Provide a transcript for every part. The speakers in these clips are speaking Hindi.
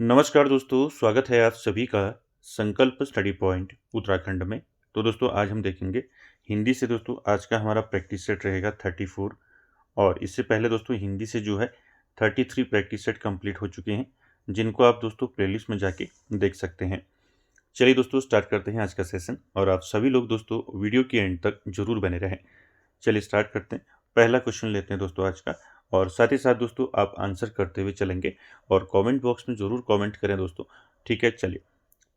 नमस्कार दोस्तों, स्वागत है आप सभी का संकल्प स्टडी पॉइंट उत्तराखंड में। तो दोस्तों आज हम देखेंगे हिंदी से। दोस्तों आज का हमारा प्रैक्टिस सेट रहेगा 34 और इससे पहले दोस्तों हिंदी से जो है 33 प्रैक्टिस सेट कंप्लीट हो चुके हैं, जिनको आप दोस्तों प्लेलिस्ट में जाके देख सकते हैं। चलिए दोस्तों स्टार्ट करते हैं आज का सेशन और आप सभी लोग दोस्तों वीडियो के एंड तक जरूर बने रहें। चलिए स्टार्ट करते हैं। पहला क्वेश्चन लेते हैं दोस्तों आज का, और साथ ही साथ दोस्तों आप आंसर करते हुए चलेंगे और कमेंट बॉक्स में ज़रूर कमेंट करें दोस्तों। ठीक है, चलिए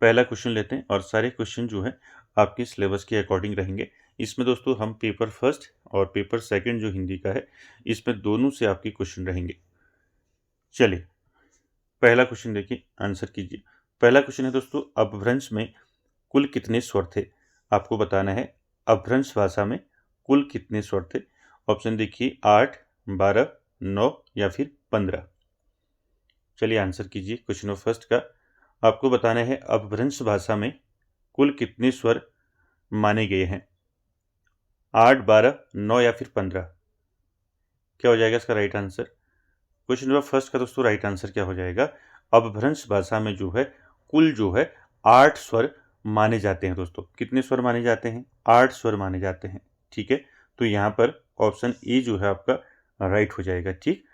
पहला क्वेश्चन लेते हैं और सारे क्वेश्चन जो है आपके सिलेबस के अकॉर्डिंग रहेंगे। इसमें दोस्तों हम पेपर फर्स्ट और पेपर सेकंड जो हिंदी का है, इसमें दोनों से आपके क्वेश्चन रहेंगे। चलिए पहला क्वेश्चन देखिए, आंसर कीजिए। पहला क्वेश्चन है दोस्तों, अपभ्रंश में कुल कितने स्वर थे? आपको बताना है अपभ्रंश भाषा में कुल कितने स्वर थे। ऑप्शन देखिए 8, 12, 9 या फिर 15। चलिए आंसर कीजिए क्वेश्चन नंबर फर्स्ट का। आपको बताना है अपभ्रंश भाषा में कुल कितने स्वर माने गए हैं? 8, 12, 9 या फिर 15। क्या हो जाएगा इसका right answer? Question number first का दोस्तों राइट आंसर क्या हो जाएगा? अपभ्रंश भाषा में जो है कुल जो है 8 स्वर माने जाते हैं दोस्तों। कितने स्वर माने जाते हैं? 8 स्वर माने जाते हैं। ठीक है, तो यहाँ पर ऑप्शन ए जो है आपका राइट हो जाएगा। ठीक,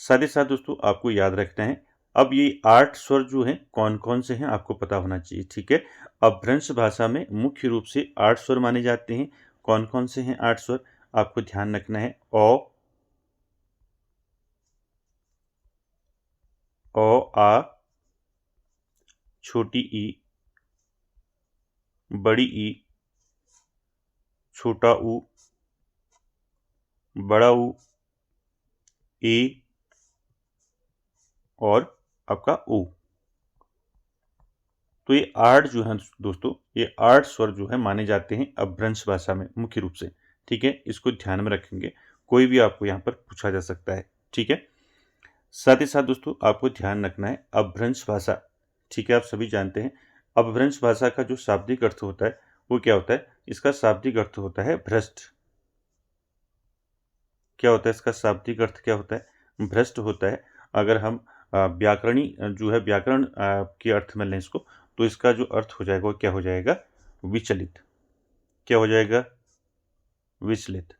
साथ ही साथ दोस्तों आपको याद रखना है, अब ये 8 स्वर जो हैं कौन कौन से हैं आपको पता होना चाहिए। ठीक है, अपभ्रंश भाषा में मुख्य रूप से 8 स्वर माने जाते हैं। कौन कौन से हैं 8 स्वर? आपको ध्यान रखना है ओ, आ, छोटी ई, बड़ी ई, छोटा ऊ, बड़ा ऊ, ए और आपका ओ। तो ये 8 जो है दोस्तों, ये 8 स्वर जो है माने जाते हैं अपभ्रंश भाषा में मुख्य रूप से। ठीक है, इसको ध्यान में रखेंगे, कोई भी आपको यहाँ पर पूछा जा सकता है। ठीक है, साथ ही साथ दोस्तों आपको ध्यान रखना है अपभ्रंश भाषा। ठीक है, आप सभी जानते हैं अपभ्रंश भाषा का जो शाब्दिक अर्थ होता है वो क्या होता है? इसका शाब्दिक अर्थ होता है भ्रष्ट। क्या होता है इसका शाब्दिक अर्थ? क्या होता है? भ्रष्ट होता है। अगर हम व्याकरणी जो है व्याकरण के अर्थ में लें इसको, तो इसका जो अर्थ हो जाएगा वो क्या हो जाएगा? विचलित। क्या हो जाएगा? विचलित।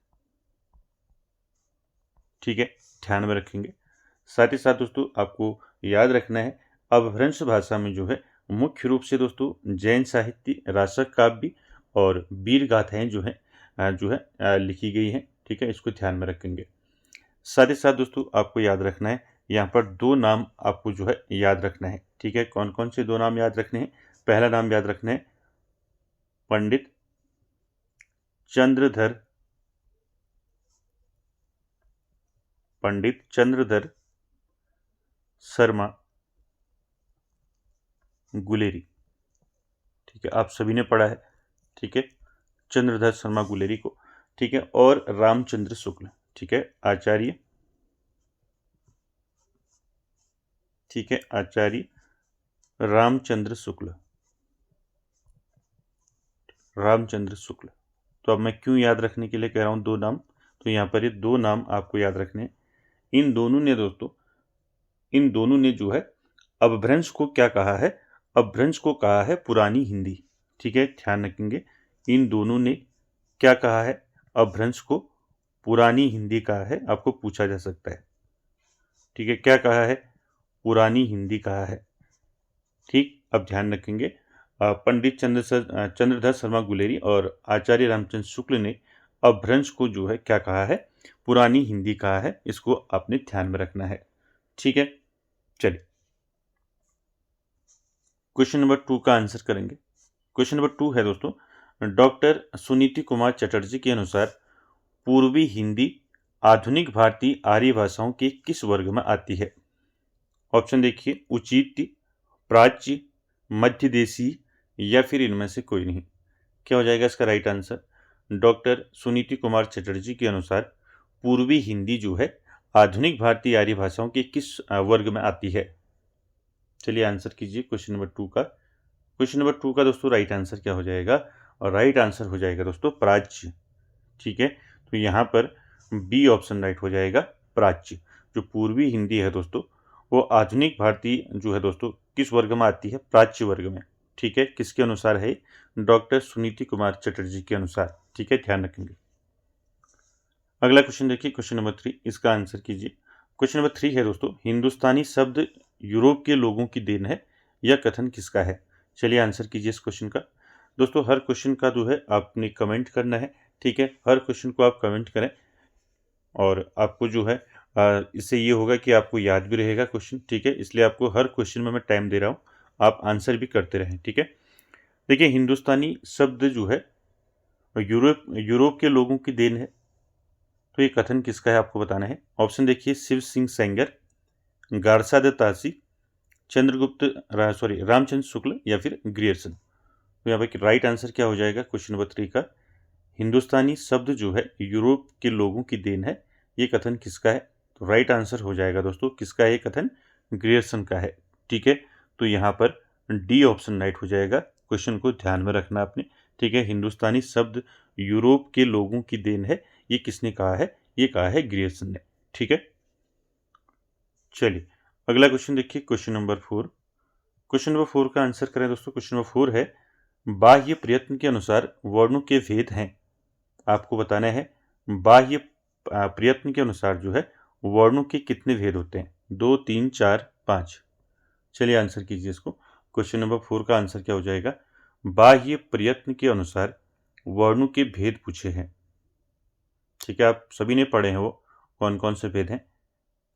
ठीक है, ध्यान में रखेंगे। साथ ही साथ दोस्तों आपको याद रखना है अपभ्रंश भाषा में जो है मुख्य रूप से दोस्तों जैन साहित्य, रासक काव्य और वीर गाथाएं जो है लिखी गई हैं। ठीक है, इसको ध्यान में रखेंगे। साथ ही साथ दोस्तों आपको याद रखना है, यहाँ पर 2 नाम आपको जो है याद रखना है। ठीक है, कौन कौन से 2 नाम याद रखने हैं? पहला नाम याद रखना है पंडित चंद्रधर, पंडित चंद्रधर शर्मा गुलेरी। ठीक है, आप सभी ने पढ़ा है। ठीक है, चंद्रधर शर्मा गुलेरी को। ठीक है, और रामचंद्र शुक्ल। ठीक है, आचार्य। ठीक है, आचार्य रामचंद्र शुक्ल, रामचंद्र शुक्ल। तो अब मैं क्यों याद रखने के लिए कह रहा हूँ 2 नाम? तो यहाँ पर ये 2 नाम आपको याद रखने हैं। इन दोनों ने दोस्तों, इन दोनों ने जो है अपभ्रंश को क्या कहा है? अपभ्रंश को कहा है पुरानी हिंदी। ठीक है, ध्यान रखेंगे, इन दोनों ने क्या कहा है? अपभ्रंश को पुरानी हिंदी कहा है। आपको पूछा जा सकता है। ठीक है, क्या कहा है? पुरानी हिंदी कहा है। ठीक, अब ध्यान रखेंगे पंडित चंद्रधर शर्मा गुलेरी और आचार्य रामचंद्र शुक्ल ने अपभ्रंश को जो है क्या कहा है? पुरानी हिंदी कहा है। इसको आपने ध्यान में रखना है। ठीक है, चलिए क्वेश्चन नंबर 2 का आंसर करेंगे। क्वेश्चन नंबर 2 है दोस्तों, डॉक्टर सुनीति कुमार चटर्जी के अनुसार पूर्वी हिंदी आधुनिक भारतीय आर्य भाषाओं के किस वर्ग में आती है? ऑप्शन देखिए उचित, प्राच्य, मध्य देशी या फिर इनमें से कोई नहीं। क्या हो जाएगा इसका right answer? Doctor Suniti Kumar Chatterjee के अनुसार पूर्वी हिंदी जो है आधुनिक भारतीय आर्य भाषाओं के किस वर्ग में आती है? चलिए आंसर कीजिए क्वेश्चन नंबर 2 का। क्वेश्चन नंबर 2 का दोस्तों राइट आंसर क्या हो जाएगा? और राइट आंसर हो जाएगा दोस्तों प्राच्य। ठीक है, तो यहाँ पर बी ऑप्शन राइट हो जाएगा, प्राच्य। जो पूर्वी हिंदी है दोस्तों वो आधुनिक भारतीय जो है दोस्तों किस वर्ग में आती है? प्राच्य वर्ग में। ठीक है, किसके अनुसार है? डॉक्टर सुनीति कुमार चटर्जी के अनुसार। ठीक है, ध्यान रखेंगे। अगला क्वेश्चन देखिए, क्वेश्चन नंबर 3, इसका आंसर कीजिए। क्वेश्चन नंबर 3 है दोस्तों, हिंदुस्तानी शब्द यूरोप के लोगों की देन है, यह कथन किसका है? चलिए आंसर कीजिए इस क्वेश्चन का। दोस्तों हर क्वेश्चन का जो है आपने कमेंट करना है। ठीक है, हर क्वेश्चन को आप कमेंट करें और आपको जो है इससे ये होगा कि आपको याद भी रहेगा क्वेश्चन। ठीक है, इसलिए आपको हर क्वेश्चन में मैं टाइम दे रहा हूँ, आप आंसर भी करते रहें। ठीक है, देखिए हिंदुस्तानी शब्द जो है यूरोप यूरोप के लोगों की देन है, तो ये कथन किसका है आपको बताना है। ऑप्शन देखिए, शिव सिंह सेंगर, गारसा द तासी, चंद्रगुप्त रामचंद्र शुक्ल या फिर ग्रियर्सन। तो यहाँ पे राइट आंसर क्या हो जाएगा क्वेश्चन नंबर 3 का? हिंदुस्तानी शब्द जो है यूरोप के लोगों की देन है, ये कथन किसका है? तो राइट आंसर हो जाएगा दोस्तों, किसका है ये कथन? ग्रियर्सन का है। ठीक है, तो यहाँ पर डी ऑप्शन राइट हो जाएगा। क्वेश्चन को ध्यान में रखना आपने। ठीक है, हिंदुस्तानी शब्द यूरोप के लोगों की देन है, ये किसने कहा है? ये कहा है ग्रियर्सन ने। ठीक है, चलिए अगला क्वेश्चन देखिए, क्वेश्चन नंबर 4। क्वेश्चन नंबर 4 का आंसर करें दोस्तों। क्वेश्चन नंबर 4 है, बाह्य प्रयत्न के अनुसार वर्णों के भेद हैं। आपको बताना है बाह्य प्रयत्न के अनुसार जो है वर्णों के कितने भेद होते हैं? 2, 3, 4, 5। चलिए आंसर कीजिए इसको। क्वेश्चन नंबर 4 का आंसर क्या हो जाएगा? बाह्य प्रयत्न के अनुसार वर्णों के भेद पूछे हैं। ठीक है, आप सभी ने पढ़े हैं वो कौन कौन से भेद हैं।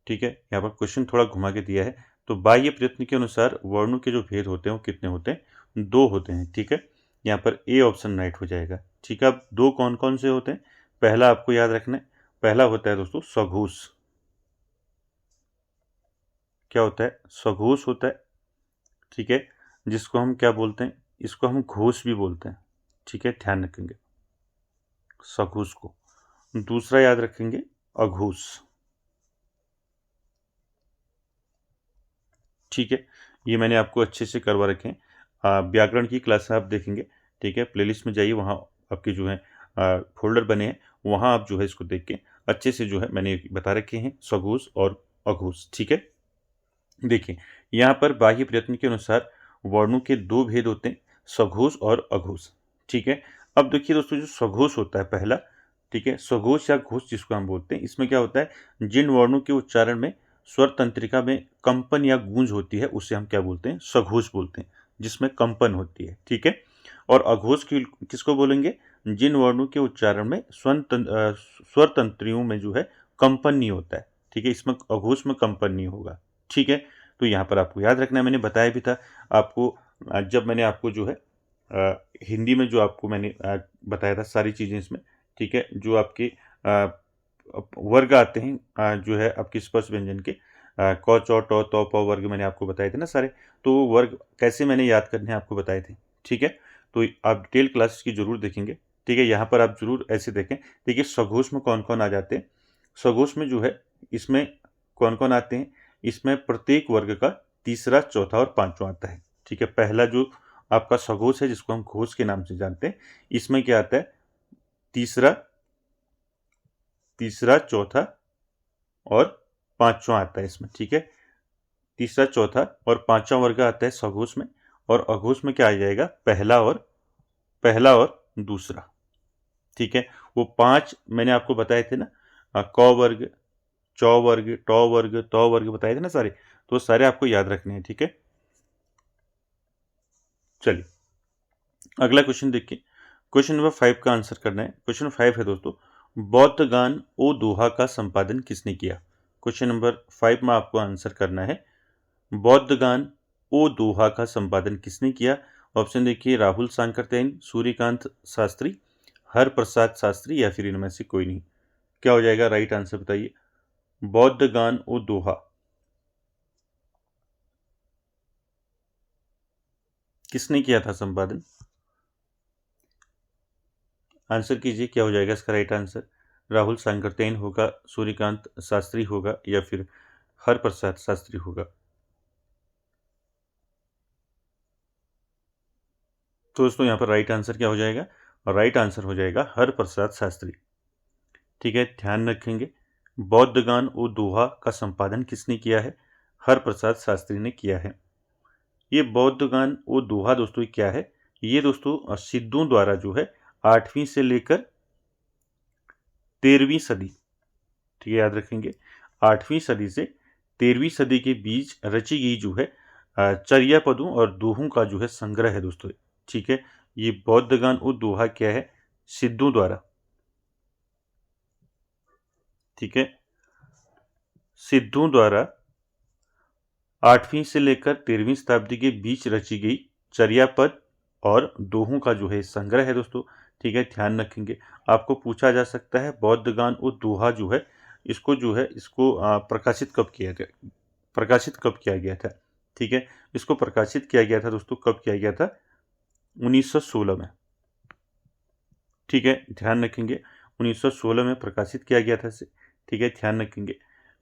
ठीक है, यहाँ पर क्वेश्चन थोड़ा घुमा के दिया है। तो बाह्य प्रयत्न के अनुसार वर्णों के जो भेद होते हैं वो कितने होते हैं? 2 होते हैं। ठीक है, यहाँ पर ए ऑप्शन राइट हो जाएगा। ठीक है, अब 2 कौन कौन से होते हैं? पहला आपको याद रखना है, पहला होता है दोस्तों सघोष। क्या होता है? सघोष होता है। ठीक है, जिसको हम क्या बोलते हैं? इसको हम घोष भी बोलते हैं। ठीक है, ध्यान रखेंगे सघोष को। दूसरा याद रखेंगे अघोष। ठीक है, ये मैंने आपको अच्छे से करवा रखे हैं। व्याकरण की क्लास आप देखेंगे। ठीक है, प्लेलिस्ट में जाइए, वहाँ आपके जो है फोल्डर बने हैं, वहाँ आप जो है इसको देख के अच्छे से जो है मैंने बता रखे हैं सघोष और अघोष। ठीक है, देखिए यहाँ पर बाह्य प्रयत्न के अनुसार वर्णों के 2 भेद होते हैं, सघोष और अघोष। ठीक है, अब देखिए दोस्तों, जो सघोष होता है पहला, ठीक है, सघोष या घोष जिसको हम बोलते हैं, इसमें क्या होता है? जिन वर्णों के उच्चारण में स्वर तंत्रिका में कंपन या गूंज होती है उसे हम क्या बोलते हैं? सघोष बोलते हैं, जिसमें कंपन होती है। ठीक है, और अघोष की किसको बोलेंगे? जिन वर्णों के उच्चारण में स्वर तंत्रियों में जो है कंपन नहीं होता है। ठीक है, इसमें अघोष में कंपन नहीं होगा। ठीक है, तो यहाँ पर आपको याद रखना है, मैंने बताया भी था आपको जब मैंने आपको जो है हिंदी में जो आपको मैंने बताया था सारी चीज़ें इसमें। ठीक है, जो आपके वर्ग आते हैं जो है आपके स्पर्श व्यंजन के क, च, ट, त, प वर्ग मैंने आपको बताए थे ना सारे। तो वो वर्ग कैसे मैंने याद करने हैं आपको बताए थे। ठीक है, तो आप डिटेल क्लास की जरूर देखेंगे। ठीक है, यहाँ पर आप जरूर ऐसे देखें। देखिए सघोष में कौन कौन आ जाते हैं? सघोष में जो है इसमें कौन कौन आते हैं? इसमें प्रत्येक वर्ग का तीसरा, चौथा और पांचवा आता है। ठीक है, पहला जो आपका सघोष है जिसको हम घोष के नाम से जानते हैं, इसमें क्या आता है? तीसरा, चौथा और पांचवा आता है इसमें। ठीक है, तीसरा, चौथा और पांचवा वर्ग आता है सघोष में, और अघोष में क्या आ जाएगा? पहला और दूसरा। ठीक है, वो 5 मैंने आपको बताए थे ना, क वर्ग, च वर्ग, ट वर्ग, त वर्ग बताए थे ना सारे, तो सारे आपको याद रखने हैं। ठीक है, चलिए अगला क्वेश्चन देखिए। क्वेश्चन नंबर 5 का आंसर करना है। क्वेश्चन 5 है दोस्तों, बौद्ध गान ओ दोहा का संपादन किसने किया? क्वेश्चन नंबर 5 में आपको आंसर करना है, बौद्ध गान ओ दोहा का संपादन किसने किया? ऑप्शन देखिए, राहुल सांकृत्यायन, सूर्यकांत शास्त्री, हरप्रसाद शास्त्री या फिर इनमें से कोई नहीं। क्या हो जाएगा राइट आंसर बताइए? बौद्ध गान ओ दोहा किसने किया था संपादन? आंसर कीजिए, क्या हो जाएगा इसका राइट आंसर? राहुल सांकृत्यायन होगा, सूर्यकांत शास्त्री होगा या फिर हरप्रसाद शास्त्री होगा? तो दोस्तों यहाँ पर राइट आंसर क्या हो जाएगा? राइट आंसर हो जाएगा हरप्रसाद शास्त्री। ठीक है, ध्यान रखेंगे, बौद्ध गान ओ दोहा का संपादन किसने किया है? हरप्रसाद शास्त्री ने किया है। ये बौद्ध गान वो दोहा दोस्तों क्या है, ये दोस्तों सिद्धों द्वारा जो है 8वीं से लेकर 13वीं सदी, ठीक है, याद रखेंगे 8वीं सदी से 13वीं सदी के बीच रची गई जो है चर्या पदों और दोहों का जो है संग्रह है दोस्तों। ठीक है, ये बौद्ध गान और दोहा क्या है, सिद्धों द्वारा, ठीक है, सिद्धों द्वारा 8वीं से लेकर 13वीं शताब्दी के बीच रची गई चर्या पद और दोहों का जो है संग्रह है दोस्तों। ठीक है, ध्यान रखेंगे। आपको पूछा जा सकता है बौद्ध गान और दोहा जो है इसको जो है इसको प्रकाशित कब किया गया था। ठीक है, इसको प्रकाशित किया गया था दोस्तों, कब किया गया था, 1916 में। ठीक है, ध्यान रखेंगे 1916 में प्रकाशित किया गया था इसे। ठीक है, ध्यान रखेंगे।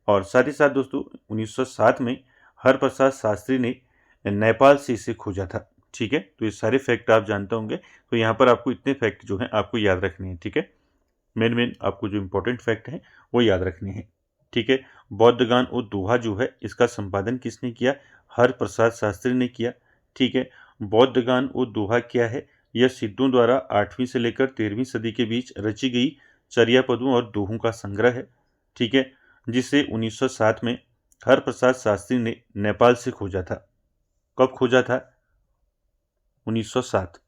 और साथ ही साथ दोस्तों 1907 में हरप्रसाद शास्त्री ने नेपाल से इसे खोजा था। ठीक है, तो ये सारे फैक्ट आप जानते होंगे, तो यहाँ पर आपको इतने फैक्ट जो हैं आपको याद रखने हैं। ठीक है, मेन आपको जो इंपॉर्टेंट फैक्ट हैं वो याद रखने हैं। ठीक है, बौद्ध गान और दोहा जो है इसका संपादन किसने किया, हरप्रसाद शास्त्री ने किया। ठीक है, बौद्ध गान और दोहा क्या है, यह सिद्धों द्वारा 8वीं से लेकर 13वीं सदी के बीच रची गई चर्या पदों और दोहों का संग्रह है। ठीक है, जिसे 1907 में हरप्रसाद शास्त्री ने नेपाल से खोजा था। कब खोजा था, 1907।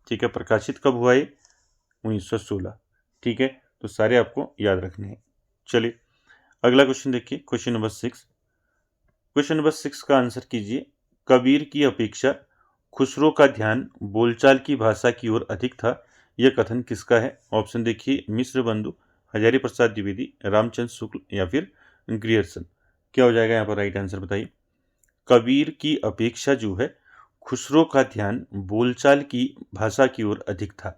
ठीक है, प्रकाशित कब हुआ ये, 1916। ठीक है, तो सारे आपको याद रखने हैं। चलिए अगला क्वेश्चन देखिए, क्वेश्चन नंबर 6। क्वेश्चन नंबर 6 का आंसर कीजिए। कबीर की अपेक्षा खुसरो का ध्यान बोलचाल की भाषा की ओर अधिक था, यह कथन किसका है। ऑप्शन देखिए, मिश्र बंधु, हजारी प्रसाद द्विवेदी, रामचंद्र शुक्ल या फिर ग्रियर्सन। क्या हो जाएगा यहाँ पर राइट आंसर बताइए। कबीर की अपेक्षा जो है खुसरो का ध्यान बोलचाल की भाषा की ओर अधिक था,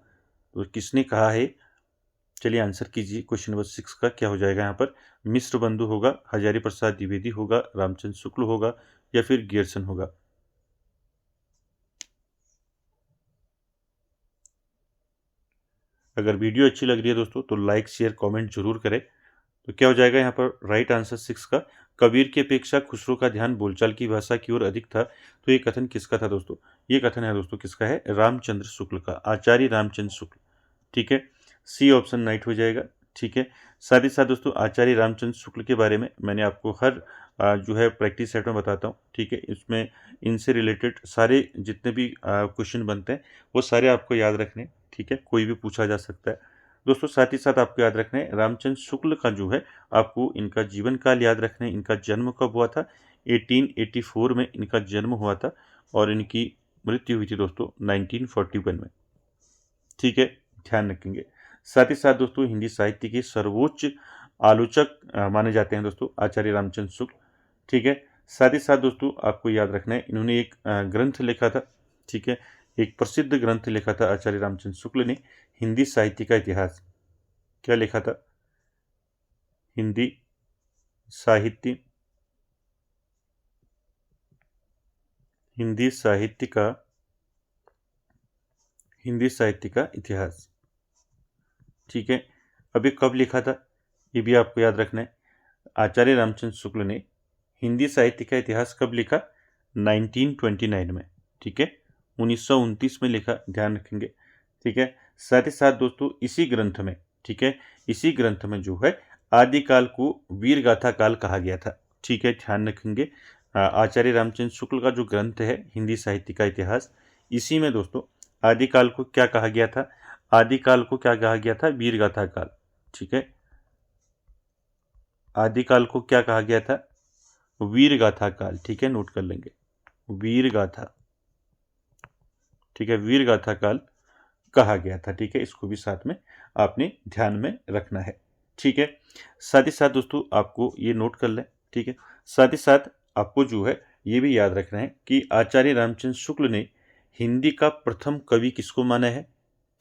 तो किसने कहा है। चलिए आंसर कीजिए क्वेश्चन नंबर 6 का, क्या हो जाएगा यहाँ पर। मिश्र बंधु होगा, हजारी प्रसाद द्विवेदी होगा, रामचंद्र शुक्ल होगा या फिर गियर्सन होगा। अगर वीडियो अच्छी लग रही है दोस्तों तो लाइक शेयर कमेंट जरूर करें। तो क्या हो जाएगा यहाँ पर राइट आंसर 6 का, कबीर की अपेक्षा खुसरो का ध्यान बोलचाल की भाषा की ओर अधिक था। तो ये कथन किसका था दोस्तों, ये कथन है दोस्तों किसका है, रामचंद्र शुक्ल का, आचार्य रामचंद्र शुक्ल। ठीक है, सी ऑप्शन राइट हो जाएगा। ठीक है, साथ ही साथ दोस्तों आचार्य रामचंद्र शुक्ल के बारे में मैंने आपको हर जो है प्रैक्टिस सेट में बताता हूँ। ठीक है, इसमें इनसे रिलेटेड सारे जितने भी क्वेश्चन बनते हैं वो सारे आपको याद रखने। ठीक है, कोई भी पूछा जा सकता है दोस्तों। साथ ही साथ आपको याद रखना है रामचंद्र शुक्ल का जो है आपको इनका जीवन काल याद रखना है। इनका जन्म कब हुआ था, 1884 में इनका जन्म हुआ था और इनकी मृत्यु हुई थी दोस्तों 1941 में। ठीक है, ध्यान रखेंगे। साथ ही साथ दोस्तों हिंदी साहित्य के सर्वोच्च आलोचक माने जाते हैं दोस्तों आचार्य रामचंद्र शुक्ल। ठीक है, साथ ही साथ दोस्तों आपको याद रखना है इन्होंने एक ग्रंथ लिखा था। ठीक है, एक प्रसिद्ध ग्रंथ लिखा था आचार्य रामचंद्र शुक्ल ने, हिंदी साहित्य का इतिहास। क्या लिखा था, हिंदी साहित्य, हिंदी साहित्य का, हिंदी साहित्य का इतिहास। ठीक है, अभी कब लिखा था ये भी आपको याद रखना है। आचार्य रामचंद्र शुक्ल ने हिंदी साहित्य का इतिहास कब लिखा, 1929 में। ठीक है, 1929 में लिखा, ध्यान रखेंगे। ठीक है, साथ ही साथ दोस्तों इसी ग्रंथ में, ठीक है, इसी ग्रंथ में जो है आदिकाल को वीर गाथा काल कहा गया था। ठीक है, ध्यान रखेंगे। आचार्य रामचंद्र शुक्ल का जो ग्रंथ है हिंदी साहित्य का इतिहास, इसी में दोस्तों आदिकाल को क्या कहा गया था, आदिकाल को क्या कहा गया था, वीर गाथा काल। ठीक है, आदिकाल को क्या कहा गया था, वीर गाथा काल। ठीक है, नोट कर लेंगे, वीर गाथा। ठीक है, वीर गाथा काल कहा गया था। ठीक है, इसको भी साथ में आपने ध्यान में रखना है। ठीक है, साथ ही साथ दोस्तों आपको ये नोट कर लें। ठीक है, साथ ही साथ आपको जो है ये भी याद रखना है कि आचार्य रामचंद्र शुक्ल ने हिंदी का प्रथम कवि किसको माना है।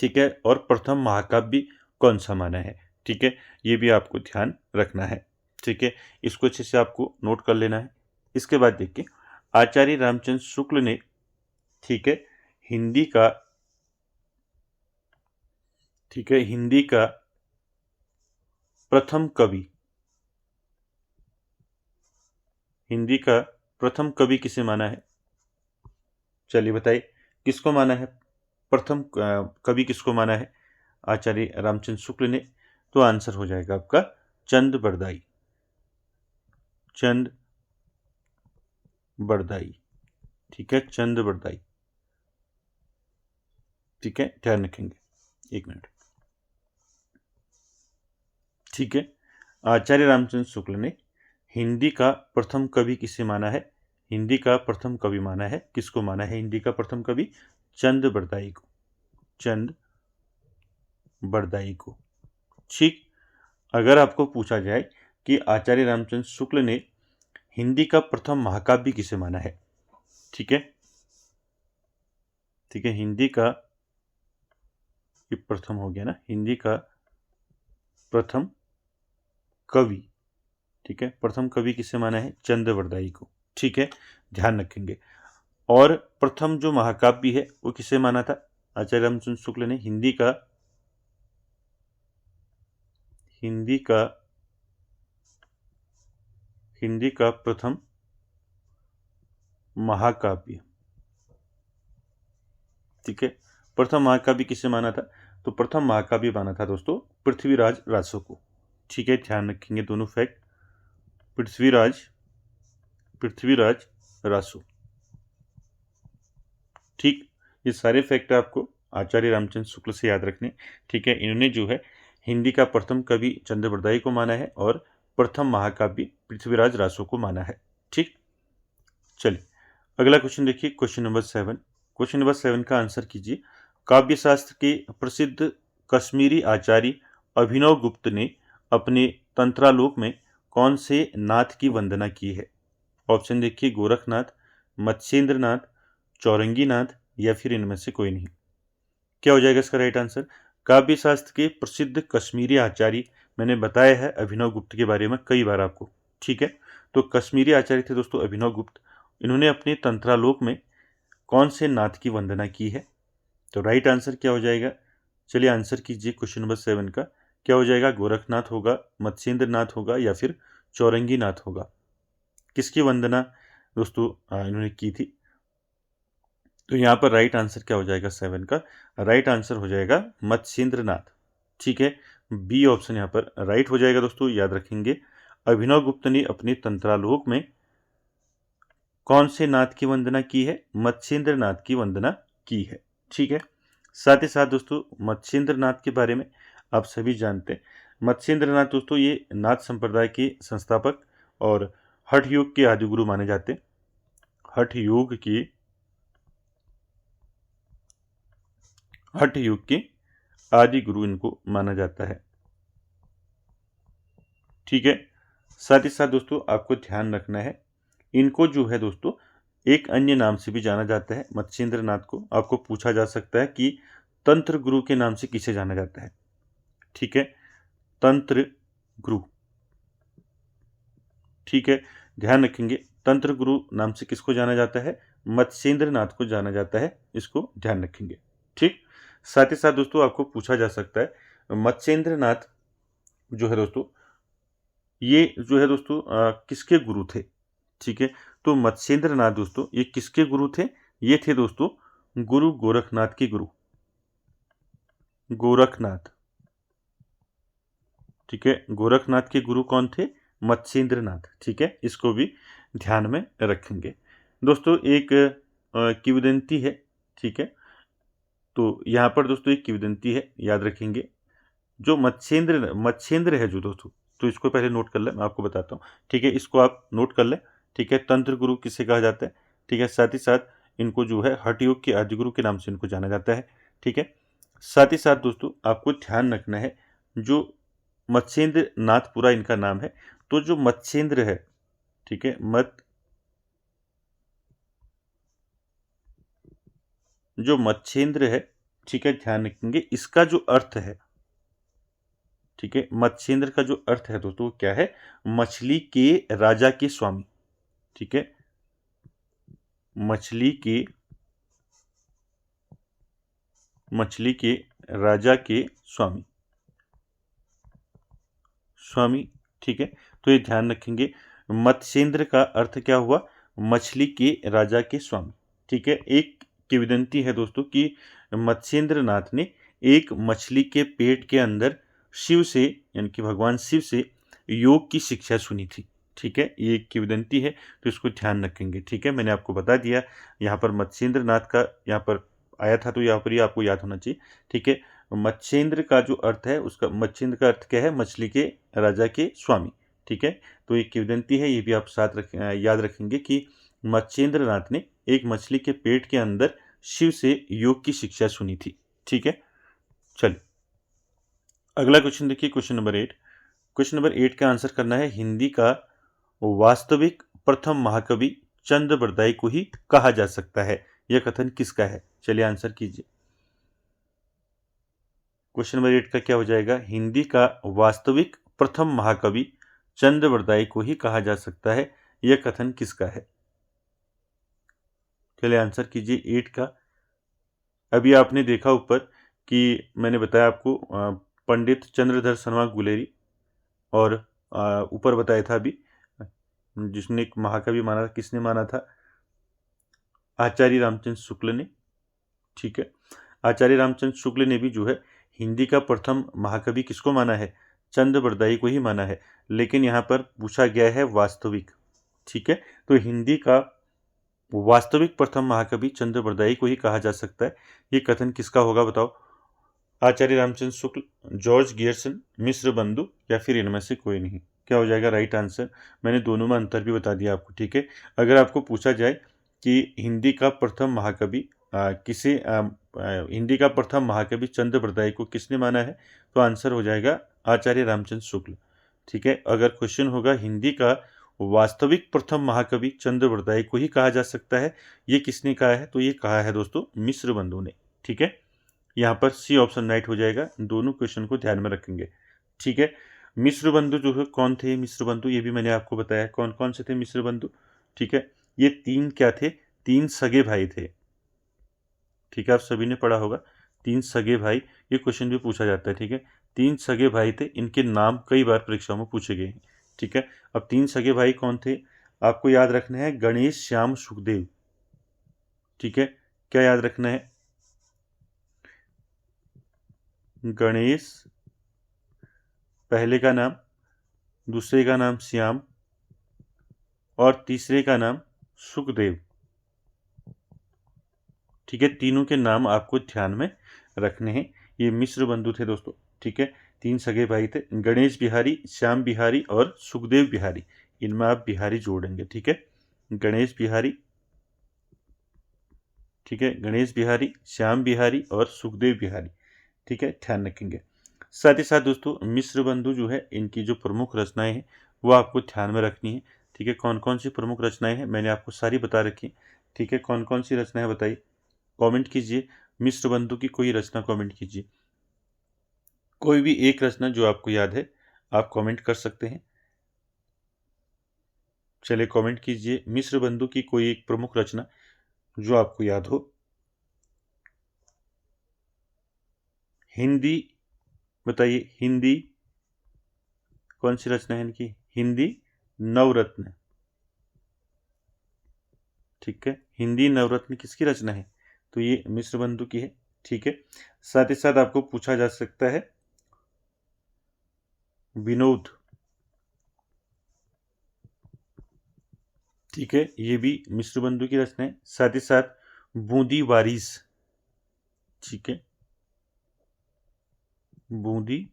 ठीक है, और प्रथम महाकाव्य कौन सा माना है। ठीक है, ये भी आपको ध्यान रखना है। ठीक है, इसको अच्छे से आपको नोट कर लेना है। इसके बाद देखिए आचार्य रामचंद्र शुक्ल ने, ठीक है, हिंदी का, ठीक है, हिंदी का प्रथम कवि, हिंदी का प्रथम कवि किसे माना है। चलिए बताइए किसको माना है, प्रथम कवि किसको माना है आचार्य रामचंद्र शुक्ल ने। तो आंसर हो जाएगा आपका चंद बरदाई, चंद बरदाई। ठीक है, चंद बरदाई। ठीक है, ध्यान रखेंगे, एक मिनट। ठीक है, आचार्य रामचंद्र शुक्ल ने हिंदी का प्रथम कवि किसे माना है, हिंदी का प्रथम कवि माना है, किसको माना है हिंदी का प्रथम कवि, चंद बरदाई को, चंद बरदाई को। ठीक, अगर आपको पूछा जाए कि आचार्य रामचंद्र शुक्ल ने हिंदी का प्रथम महाकाव्य किसे माना है, ठीक है, ठीक है, हिंदी का ये प्रथम हो गया ना, हिंदी का प्रथम कवि, ठीक है, प्रथम कवि किसे माना है, चंद बरदाई को। ठीक है, ध्यान रखेंगे। और प्रथम जो महाकाव्य है वो किसे माना था आचार्य रामचंद्र शुक्ल ने, हिंदी का प्रथम महाकाव्य। ठीक है, प्रथम महाकाव्य किसे माना था, तो प्रथम महाकाव्य माना था दोस्तों पृथ्वीराज रासो को। ठीक है, ध्यान रखेंगे दोनों फैक्ट, पृथ्वीराज रासो। ठीक, ये सारे फैक्ट आपको आचार्य रामचंद्र शुक्ल से याद रखने। ठीक है, इन्होंने जो है हिंदी का प्रथम कवि चंद बरदाई को माना है और प्रथम महाकाव्य पृथ्वीराज रासो को माना है। ठीक, चलिए अगला क्वेश्चन देखिए, क्वेश्चन नंबर 7। क्वेश्चन नंबर 7 का आंसर कीजिए। काव्य शास्त्र के प्रसिद्ध कश्मीरी आचार्य अभिनव गुप्त ने अपने तंत्रालोक में कौन से नाथ की वंदना की है। ऑप्शन देखिए, गोरखनाथ, मत्स्येंद्र नाथ, चौरंगी नाथ या फिर इनमें से कोई नहीं। क्या हो जाएगा इसका राइट आंसर, काव्य शास्त्र के प्रसिद्ध कश्मीरी आचार्य, मैंने बताया है अभिनव गुप्त के बारे में कई बार आपको। ठीक है, तो कश्मीरी आचार्य थे दोस्तों अभिनव गुप्त, इन्होंने अपने तंत्रालोक में कौन से नाथ की वंदना की है। तो राइट आंसर क्या हो जाएगा, चलिए आंसर कीजिए क्वेश्चन नंबर 7 का। क्या हो जाएगा, गोरखनाथ होगा, मत्स्येंद्र नाथ होगा या फिर चौरंगी नाथ होगा। किसकी वंदना दोस्तों इन्होंने की थी, तो यहाँ पर राइट आंसर क्या हो जाएगा 7 का, राइट आंसर हो जाएगा मत्स्येंद्र नाथ। ठीक है, बी ऑप्शन यहाँ पर राइट हो जाएगा दोस्तों, याद रखेंगे। अभिनव गुप्त ने अपने तंत्रालोक में कौन से नाथ की वंदना की है, मत्स्येंद्र नाथ की वंदना की है। ठीक है, साथ ही साथ दोस्तों मत्स्येंद्र नाथ के बारे में आप सभी जानते हैं। मत्स्येंद्र नाथ दोस्तों ये नाथ संप्रदाय के संस्थापक और हठ योग के आदिगुरु माने जाते हैं। हठ योग के आदि गुरु इनको माना जाता है। ठीक है, साथ ही साथ दोस्तों आपको ध्यान रखना है, इनको जो है दोस्तों एक अन्य नाम से भी जाना जाता है। मत्स्येंद्र नाथ को आपको पूछा जा सकता है कि तंत्र गुरु के नाम से किसे जाना जाता है। ठीक है, तंत्र गुरु। ठीक है, ध्यान रखेंगे, तंत्र गुरु नाम से किसको जाना जाता है, मत्स्येंद्र नाथ को जाना जाता है, इसको ध्यान रखेंगे। ठीक, साथ ही साथ दोस्तों आपको पूछा जा सकता है मत्स्येंद्र नाथ जो है दोस्तों, ये जो है दोस्तों किसके गुरु थे। ठीक है, तो मत्स्येंद्र नाथ दोस्तों ये किसके गुरु थे, ये थे दोस्तों गुरु गोरखनाथ के गुरु, गोरखनाथ। ठीक है, गोरखनाथ के गुरु कौन थे, मत्स्येंद्र नाथ। ठीक है, इसको भी ध्यान में रखेंगे दोस्तों। एक किंवदंती है। ठीक है, तो यहाँ पर दोस्तों एक किंवदंती है, याद रखेंगे। जो मत्स्येंद्र है जो दोस्तों, तो इसको पहले नोट कर लें, मैं आपको बताता हूँ। ठीक है, इसको आप नोट कर लें। ठीक है, तंत्र गुरु किसे कहा जाता है। ठीक है, साथ ही साथ इनको जो है हठ योग के आदिगुरु के नाम से इनको जाना जाता है। ठीक है, साथ ही साथ दोस्तों आपको ध्यान रखना है, जो मत्स्येंद्र नाथ पूरा इनका नाम है, तो जो मत्स्येंद्र है, ठीक है, जो मत्स्येंद्र है, ठीक है, ध्यान रखेंगे इसका जो अर्थ है। ठीक है, मत्स्येंद्र का जो अर्थ है दोस्तों वो क्या है, मछली के राजा के स्वामी। ठीक है, मछली के राजा के स्वामी। ठीक है, तो ये ध्यान रखेंगे, मत्स्येंद्र का अर्थ क्या हुआ, मछली के राजा के स्वामी। ठीक है। एक किंवदंती है दोस्तों कि मत्स्येंद्र नाथ ने एक मछली के पेट के अंदर शिव से, यानी कि भगवान शिव से योग की शिक्षा सुनी थी। ठीक है, ये एक किंवदंती है, तो इसको ध्यान रखेंगे। ठीक है, मैंने आपको बता दिया यहाँ पर मत्स्येंद्र नाथ का यहाँ पर आया था, तो यहाँ पर ये आपको याद होना चाहिए। ठीक है, मत्स्येंद्र का जो अर्थ है, उसका मत्स्येंद्र का अर्थ क्या है? मछली के राजा के स्वामी। ठीक है, तो एक किंवदंती है, ये भी आप याद रखेंगे कि मत्स्येंद्र नाथ ने एक मछली के पेट के अंदर शिव से योग की शिक्षा सुनी थी। ठीक है, चलिए अगला क्वेश्चन देखिए, क्वेश्चन नंबर 8। क्वेश्चन नंबर 8 का आंसर करना है, हिंदी का वास्तविक प्रथम महाकवि चंद बरदाई को ही कहा जा सकता है। यह कथन किसका है? चलिए आंसर कीजिए। क्वेश्चन नंबर 8 का क्या हो जाएगा? हिंदी का वास्तविक प्रथम महाकवि चंद बरदाई को ही कहा जा सकता है। यह कथन किसका है? चलिए आंसर कीजिए 8 का। अभी आपने देखा ऊपर कि मैंने बताया आपको पंडित चंद्रधर शर्मा गुलेरी, और ऊपर बताया था अभी जिसने एक महाकवि माना, किसने माना था? आचार्य रामचंद्र शुक्ल ने। ठीक है, आचार्य रामचंद्र शुक्ल ने भी जो है हिंदी का प्रथम महाकवि किसको माना है? चंद बरदाई को ही माना है, लेकिन यहाँ पर पूछा गया है वास्तविक। ठीक है, तो हिंदी का वास्तविक प्रथम महाकवि चंद बरदाई को ही कहा जा सकता है। ये कथन किसका होगा बताओ? आचार्य रामचंद्र शुक्ल, जॉर्ज गियर्सन, मिश्र बंधु, या फिर इनमें से कोई नहीं? क्या हो जाएगा राइट आंसर? मैंने दोनों में अंतर भी बता दिया आपको। ठीक है, अगर आपको पूछा जाए कि हिंदी का प्रथम महाकवि हिंदी का प्रथम महाकवि चंद बरदाई को किसने माना है, तो आंसर हो जाएगा आचार्य रामचंद्र शुक्ल। ठीक है, अगर क्वेश्चन होगा हिंदी का वास्तविक प्रथम महाकवि चंद बरदाई को ही कहा जा सकता है, ये किसने कहा है? तो ये कहा है दोस्तों मिश्र बंधु ने। ठीक है, यहाँ पर सी ऑप्शन राइट हो जाएगा। दोनों क्वेश्चन को ध्यान में रखेंगे। ठीक है, मिश्र बंधु जो है कौन थे? मिश्र बंधु ये भी मैंने आपको बताया कौन कौन से थे मिश्र बंधु। ठीक है, ये तीन क्या थे? तीन सगे भाई थे। ठीक है, आप सभी ने पढ़ा होगा तीन सगे भाई, ये क्वेश्चन भी पूछा जाता है। ठीक है, तीन सगे भाई थे, इनके नाम कई बार परीक्षाओं में पूछे गए हैं। ठीक है, अब तीन सगे भाई कौन थे आपको याद रखना है? गणेश, श्याम, सुखदेव। ठीक है, क्या याद रखना है? गणेश पहले का नाम, दूसरे का नाम श्याम, और तीसरे का नाम सुखदेव। ठीक है, तीनों के नाम आपको ध्यान में रखने हैं। ये मिश्र बंधु थे दोस्तों। ठीक है, तीन सगे भाई थे, गणेश बिहारी, श्याम बिहारी और सुखदेव बिहारी। इनमें आप बिहारी जोड़ेंगे। ठीक है, गणेश बिहारी, ठीक है, गणेश बिहारी, श्याम बिहारी और सुखदेव बिहारी। ठीक है, ध्यान रखेंगे। साथ ही साथ दोस्तों मिश्र बंधु जो है, इनकी जो प्रमुख रचनाएं हैं वो आपको ध्यान में रखनी है। ठीक है, कौन कौन सी प्रमुख रचनाएं हैं मैंने आपको सारी बता रखी है। ठीक है, कौन कौन सी रचनाएं बताइए, कमेंट कीजिए। मिश्र बंधु की कोई रचना कमेंट कीजिए, कोई भी एक रचना जो आपको याद है आप कमेंट कर सकते हैं। चलिए कमेंट कीजिए मिश्र बंधु की कोई एक प्रमुख रचना जो आपको याद हो। हिंदी बताइए, हिंदी कौन सी रचना है इनकी? हिंदी नवरत्न। ठीक है, हिंदी नवरत्न किसकी रचना है? तो ये मिश्र बंधु की है। ठीक है, साथ ही साथ आपको पूछा जा सकता है विनोद। ठीक है, ये भी मिश्र बंधु की रचना है। साथ ही साथ बूंदी वारिस। ठीक है, बूंदी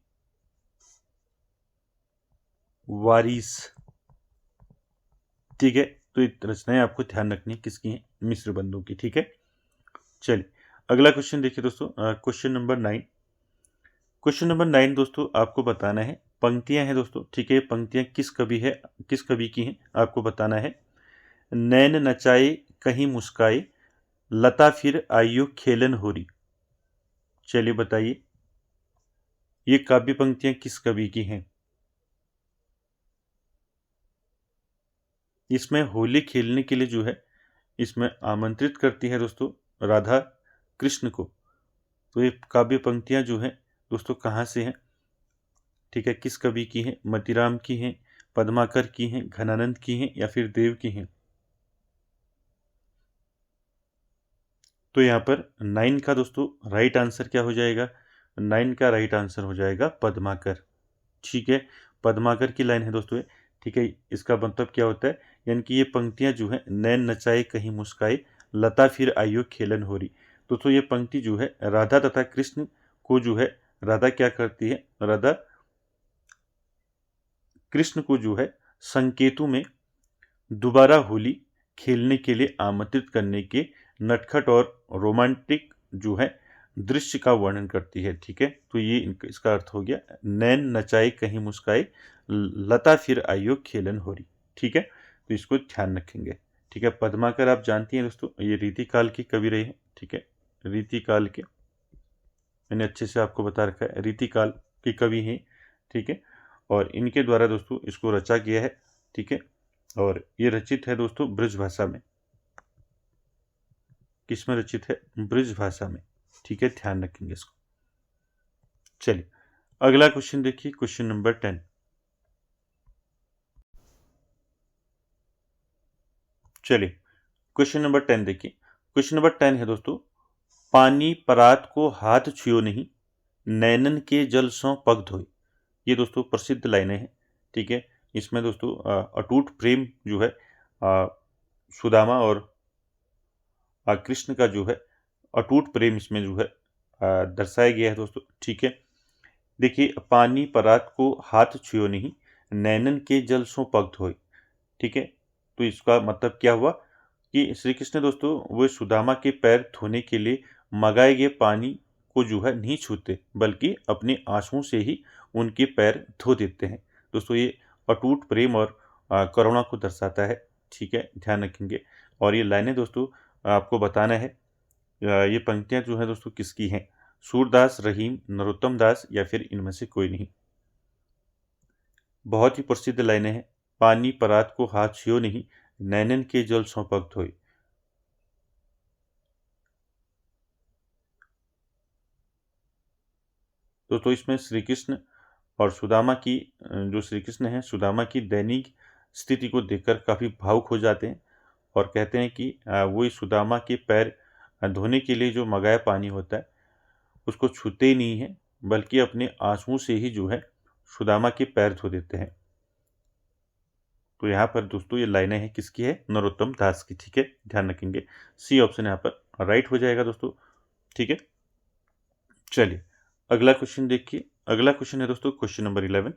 वारिस। ठीक है, तो ये रचनाएं आपको ध्यान रखनी है किसकी हैं? मिश्र बंधु की। ठीक है, चलिए अगला क्वेश्चन देखिए दोस्तों, क्वेश्चन नंबर 9। क्वेश्चन नंबर 9 दोस्तों आपको बताना है, पंक्तियां हैं दोस्तों। ठीक है, पंक्तियां किस कवि की हैं आपको बताना है। नैन नचाए कहीं मुस्काए, लता फिर आइयो खेलन होरी। चलिए बताइए ये काव्य पंक्तियां किस कवि की हैं? इसमें होली खेलने के लिए जो है इसमें आमंत्रित करती है दोस्तों राधा कृष्ण को। तो ये काव्य पंक्तियां जो हैं दोस्तों कहाँ से हैं? ठीक है, किस कवि की हैं? मतिराम की हैं, पद्माकर की हैं, घनानंद की हैं, या फिर देव की हैं? तो यहाँ पर 9 का दोस्तों राइट आंसर क्या हो जाएगा? 9 का राइट आंसर हो जाएगा पद्माकर। ठीक है, पद्माकर की लाइन है दोस्तों ये। ठीक है, इसका मतलब क्या होता है? यानी कि ये पंक्तियाँ जो है, नैन नचाए कहीं मुस्काए, लता फिर आइयो खेलन होरी। दोस्तों ये पंक्ति जो है राधा तथा कृष्ण को जो है, राधा क्या करती है? राधा कृष्ण को जो है संकेतु में दोबारा होली खेलने के लिए आमंत्रित करने के नटखट और रोमांटिक जो है दृश्य का वर्णन करती है। ठीक है, तो ये इसका अर्थ हो गया, नैन नचाए कहीं मुस्काए, लता फिर आइयो खेलन होरी। ठीक है, तो इसको ध्यान रखेंगे। ठीक है, पद्माकर आप जानती हैं दोस्तों, ये रीतिकाल की कवि रही है। ठीक है, रीतिकाल के मैंने अच्छे से आपको बता रखा है, रीतिकाल की कवि हैं। ठीक है, और इनके द्वारा दोस्तों इसको रचा गया है। ठीक है, और ये रचित है दोस्तों ब्रज भाषा में। किसमें रचित है? ब्रज भाषा में। ठीक है, ध्यान रखेंगे इसको। चलिए अगला क्वेश्चन देखिए, क्वेश्चन नंबर 10। चलिए क्वेश्चन नंबर 10 देखिए। क्वेश्चन नंबर 10 है दोस्तों, पानी परात को हाथ छुयो नहीं, नैनन के जल सो पग धोए। ये दोस्तों प्रसिद्ध लाइनें हैं। ठीक है, इसमें दोस्तों अटूट प्रेम जो है सुदामा और कृष्ण का जो है अटूट प्रेम इसमें जो है दर्शाया गया है दोस्तों। ठीक है, देखिए, पानी परात को हाथ छुयो नहीं, नैनन के जल सो पग धोए। ठीक है, तो इसका मतलब क्या हुआ कि श्री कृष्ण दोस्तों वो सुदामा के पैर धोने के लिए मंगाए गए पानी को जो है नहीं छूते, बल्कि अपने आंसुओं से ही उनके पैर धो देते हैं। दोस्तों ये अटूट प्रेम और करुणा को दर्शाता है। ठीक है, ध्यान रखेंगे। और ये लाइनें दोस्तों आपको बताना है, ये पंक्तियां जो है दोस्तों किसकी हैं? सूरदास, रहीम, नरोत्तम दास या फिर इनमें से कोई नहीं। बहुत ही प्रसिद्ध लाइनें हैं। पानी परात को हाथ छियो नहीं, नैनन के जल सो पग धोए। दोस्तों इसमें श्री कृष्ण और सुदामा की जो श्री कृष्ण हैं, सुदामा की दैनिक स्थिति को देखकर काफ़ी भावुक हो जाते हैं और कहते हैं कि वो इस सुदामा के पैर धोने के लिए जो मंगाया पानी होता है उसको छूते ही नहीं हैं, बल्कि अपने आंसुओं से ही जो है सुदामा के पैर धो देते हैं। तो यहाँ पर दोस्तों ये लाइनें हैं किसकी है? नरोत्तम दास की। ठीक है, ध्यान रखेंगे। सी ऑप्शन यहाँ पर राइट हो जाएगा दोस्तों। ठीक है, चलिए अगला क्वेश्चन देखिए। अगला क्वेश्चन है दोस्तों क्वेश्चन नंबर 11।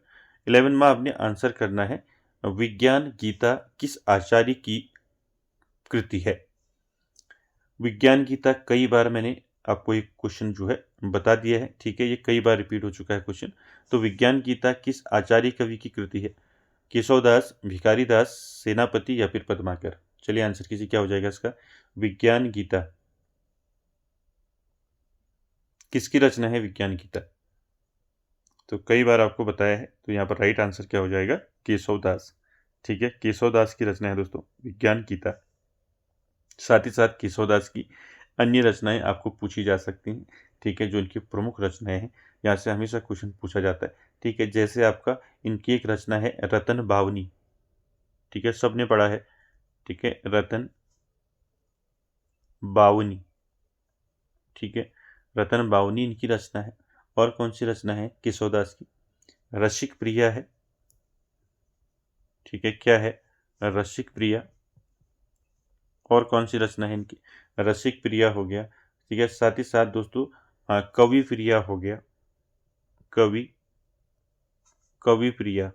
11 में आपने आंसर करना है, विज्ञान गीता किस आचार्य की कृति है? विज्ञान गीता कई बार मैंने आपको एक क्वेश्चन जो है बता दिया है। ठीक है, ये कई बार रिपीट हो चुका है क्वेश्चन। तो विज्ञान गीता किस आचार्य कवि की कृति है? केशवदास, भिखारी दास, सेनापति या फिर पद्माकर? चलिए आंसर कीजिए, क्या हो जाएगा इसका? विज्ञान गीता किसकी रचना है? विज्ञान गीता तो कई बार आपको बताया है, तो यहाँ पर राइट आंसर क्या हो जाएगा? केशवदास। ठीक है, केशवदास की रचना है दोस्तों विज्ञान गीता। साथ ही साथ केशवदास की अन्य रचनाएं आपको पूछी जा सकती हैं। ठीक है, जो इनकी प्रमुख रचनाएं हैं, यहाँ से हमेशा क्वेश्चन पूछा जाता है। ठीक है, जैसे आपका इनकी एक रचना है रतन बावनी। ठीक है, सबने पढ़ा है। ठीक है, रतन बावनी। ठीक है, रतन बावनी इनकी रचना है। और कौन सी रचना है केशवदास की? रसिक प्रिया है। ठीक है, क्या है? रसिक प्रिया। और कौन सी रचना है इनकी? रसिक प्रिया हो गया। ठीक है, साथ ही साथ दोस्तों कवि प्रिया हो गया। कवि कवि प्रिया।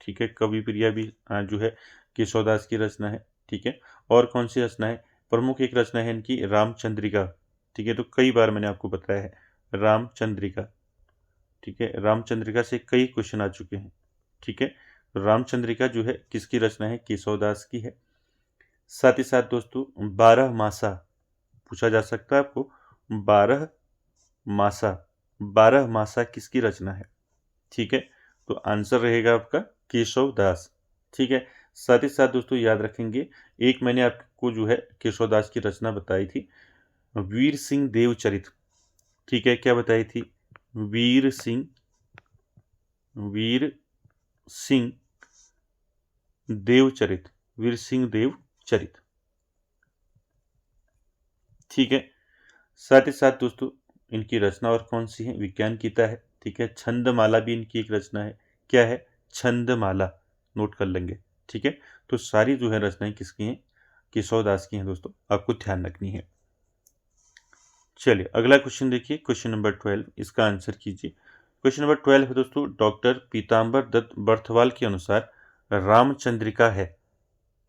ठीक है, कवि प्रिया भी जो है केशवदास की रचना है। ठीक है, और कौन सी रचना है? प्रमुख एक रचना है इनकी रामचंद्रिका। ठीक है, तो कई बार मैंने आपको बताया है रामचंद्रिका। ठीक है, रामचंद्रिका से कई क्वेश्चन आ चुके हैं। ठीक है, तो रामचंद्रिका जो है किसकी रचना है? केशवदास की है। साथ ही साथ दोस्तों 12 मासा पूछा जा सकता है आपको। 12 मासा, 12 मासा किसकी रचना है? ठीक है, तो आंसर रहेगा आपका केशवदास। ठीक है, साथ ही साथ दोस्तों याद रखेंगे, एक मैंने आपको जो है केशवदास की रचना बताई थी, वीर सिंह देवचरित। ठीक है, क्या बताई थी? वीर सिंह, वीर सिंह देवचरित, वीर सिंह देवचरित। ठीक है। साथ ही साथ दोस्तों इनकी रचना और कौन सी है, विज्ञान गीता है। ठीक है, छंदमाला भी इनकी एक रचना है। क्या है, छंदमाला, नोट कर लेंगे। ठीक है, तो सारी जो है रचनाएं किसकी हैं, केशव दास की हैं दोस्तों, आपको ध्यान रखनी है। चलिए अगला क्वेश्चन देखिए, क्वेश्चन नंबर 12, इसका आंसर कीजिए। क्वेश्चन नंबर 12 है दोस्तों, डॉक्टर पीताम्बर दत्त बर्थवाल के अनुसार रामचंद्रिका है।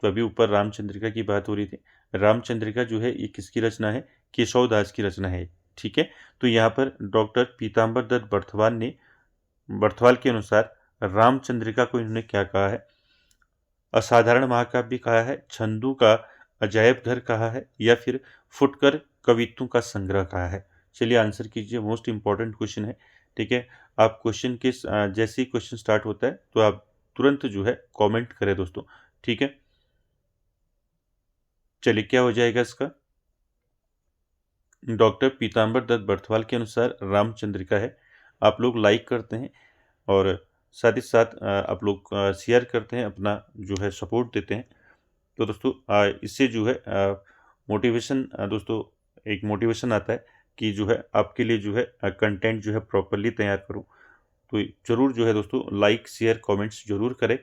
तो अभी ऊपर रामचंद्रिका की बात हो रही थी, रामचंद्रिका जो है ये किसकी रचना है, केशव दास की रचना है। ठीक है, तो यहाँ पर डॉक्टर पीताम्बर दत्त बर्थवाल के अनुसार रामचंद्रिका को इन्होंने क्या कहा है, असाधारण महाकाव्य कहा है, छंदों का अजायब घर कहा है, या फिर फुटकर कवित्वों का संग्रह कहा है। चलिए आंसर कीजिए, मोस्ट इंपॉर्टेंट क्वेश्चन है। ठीक है, आप क्वेश्चन के जैसे ही क्वेश्चन स्टार्ट होता है तो आप तुरंत जो है कमेंट करें दोस्तों। ठीक है, चलिए क्या हो जाएगा इसका, डॉक्टर पीताम्बर दत्त बर्थवाल के अनुसार रामचंद्रिका है। आप लोग लाइक करते हैं और साथ ही साथ आप लोग शेयर करते हैं, अपना जो है सपोर्ट देते हैं। तो दोस्तों इससे जो है मोटिवेशन, दोस्तों एक मोटिवेशन आता है कि जो है आपके लिए जो है कंटेंट जो है प्रॉपरली तैयार करूं। तो ज़रूर जो है दोस्तों लाइक शेयर कमेंट्स जरूर करें।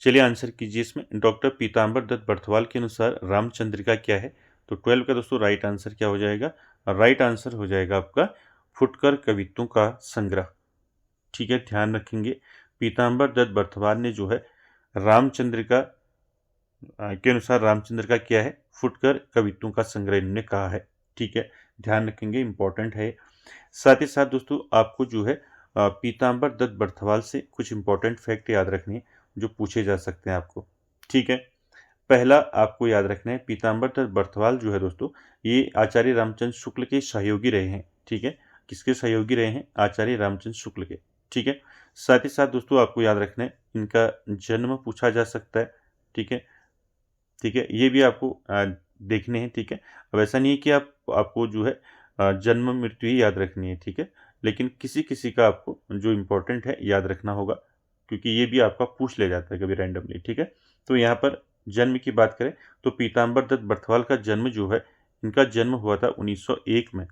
चलिए आंसर कीजिए इसमें, डॉक्टर पीताम्बर दत्त बर्थवाल के अनुसार रामचंद्रिका क्या है। तो 12 का दोस्तों राइट आंसर क्या हो जाएगा, राइट आंसर हो जाएगा आपका फुटकर कवित्वों का संग्रह। ठीक है, ध्यान रखेंगे, पीताम्बर दत्त बर्थवाल ने जो है रामचंद्रिका के अनुसार रामचंद्र का क्या है, फुटकर कवित्वों का संग्रह इन्होंने कहा है। ठीक है, ध्यान रखेंगे, इंपॉर्टेंट है। साथ ही साथ दोस्तों आपको जो है पीताम्बर दत्त बर्थवाल से कुछ इंपॉर्टेंट फैक्ट याद रखने हैं जो पूछे जा सकते हैं आपको। ठीक है, पहला आपको याद रखना है, पीताम्बर दत्त बर्थवाल जो है दोस्तों ये आचार्य रामचंद्र शुक्ल के सहयोगी रहे हैं। ठीक है, किसके सहयोगी रहे हैं, आचार्य रामचंद्र शुक्ल के। ठीक है, साथ ही साथ दोस्तों आपको याद रखना है इनका जन्म पूछा जा सकता है। ठीक है, ठीक है, ये भी आपको देखने हैं। ठीक है, अब ऐसा नहीं है कि आपको जो है जन्म मृत्यु ही याद रखनी है। ठीक है, लेकिन किसी किसी का आपको जो इम्पोर्टेंट है याद रखना होगा, क्योंकि ये भी आपका पूछ ले जाता है कभी रैंडमली। ठीक है, तो यहाँ पर जन्म की बात करें तो पीताम्बर दत्त बर्थवाल का जन्म जो है, इनका जन्म हुआ था 1901 में।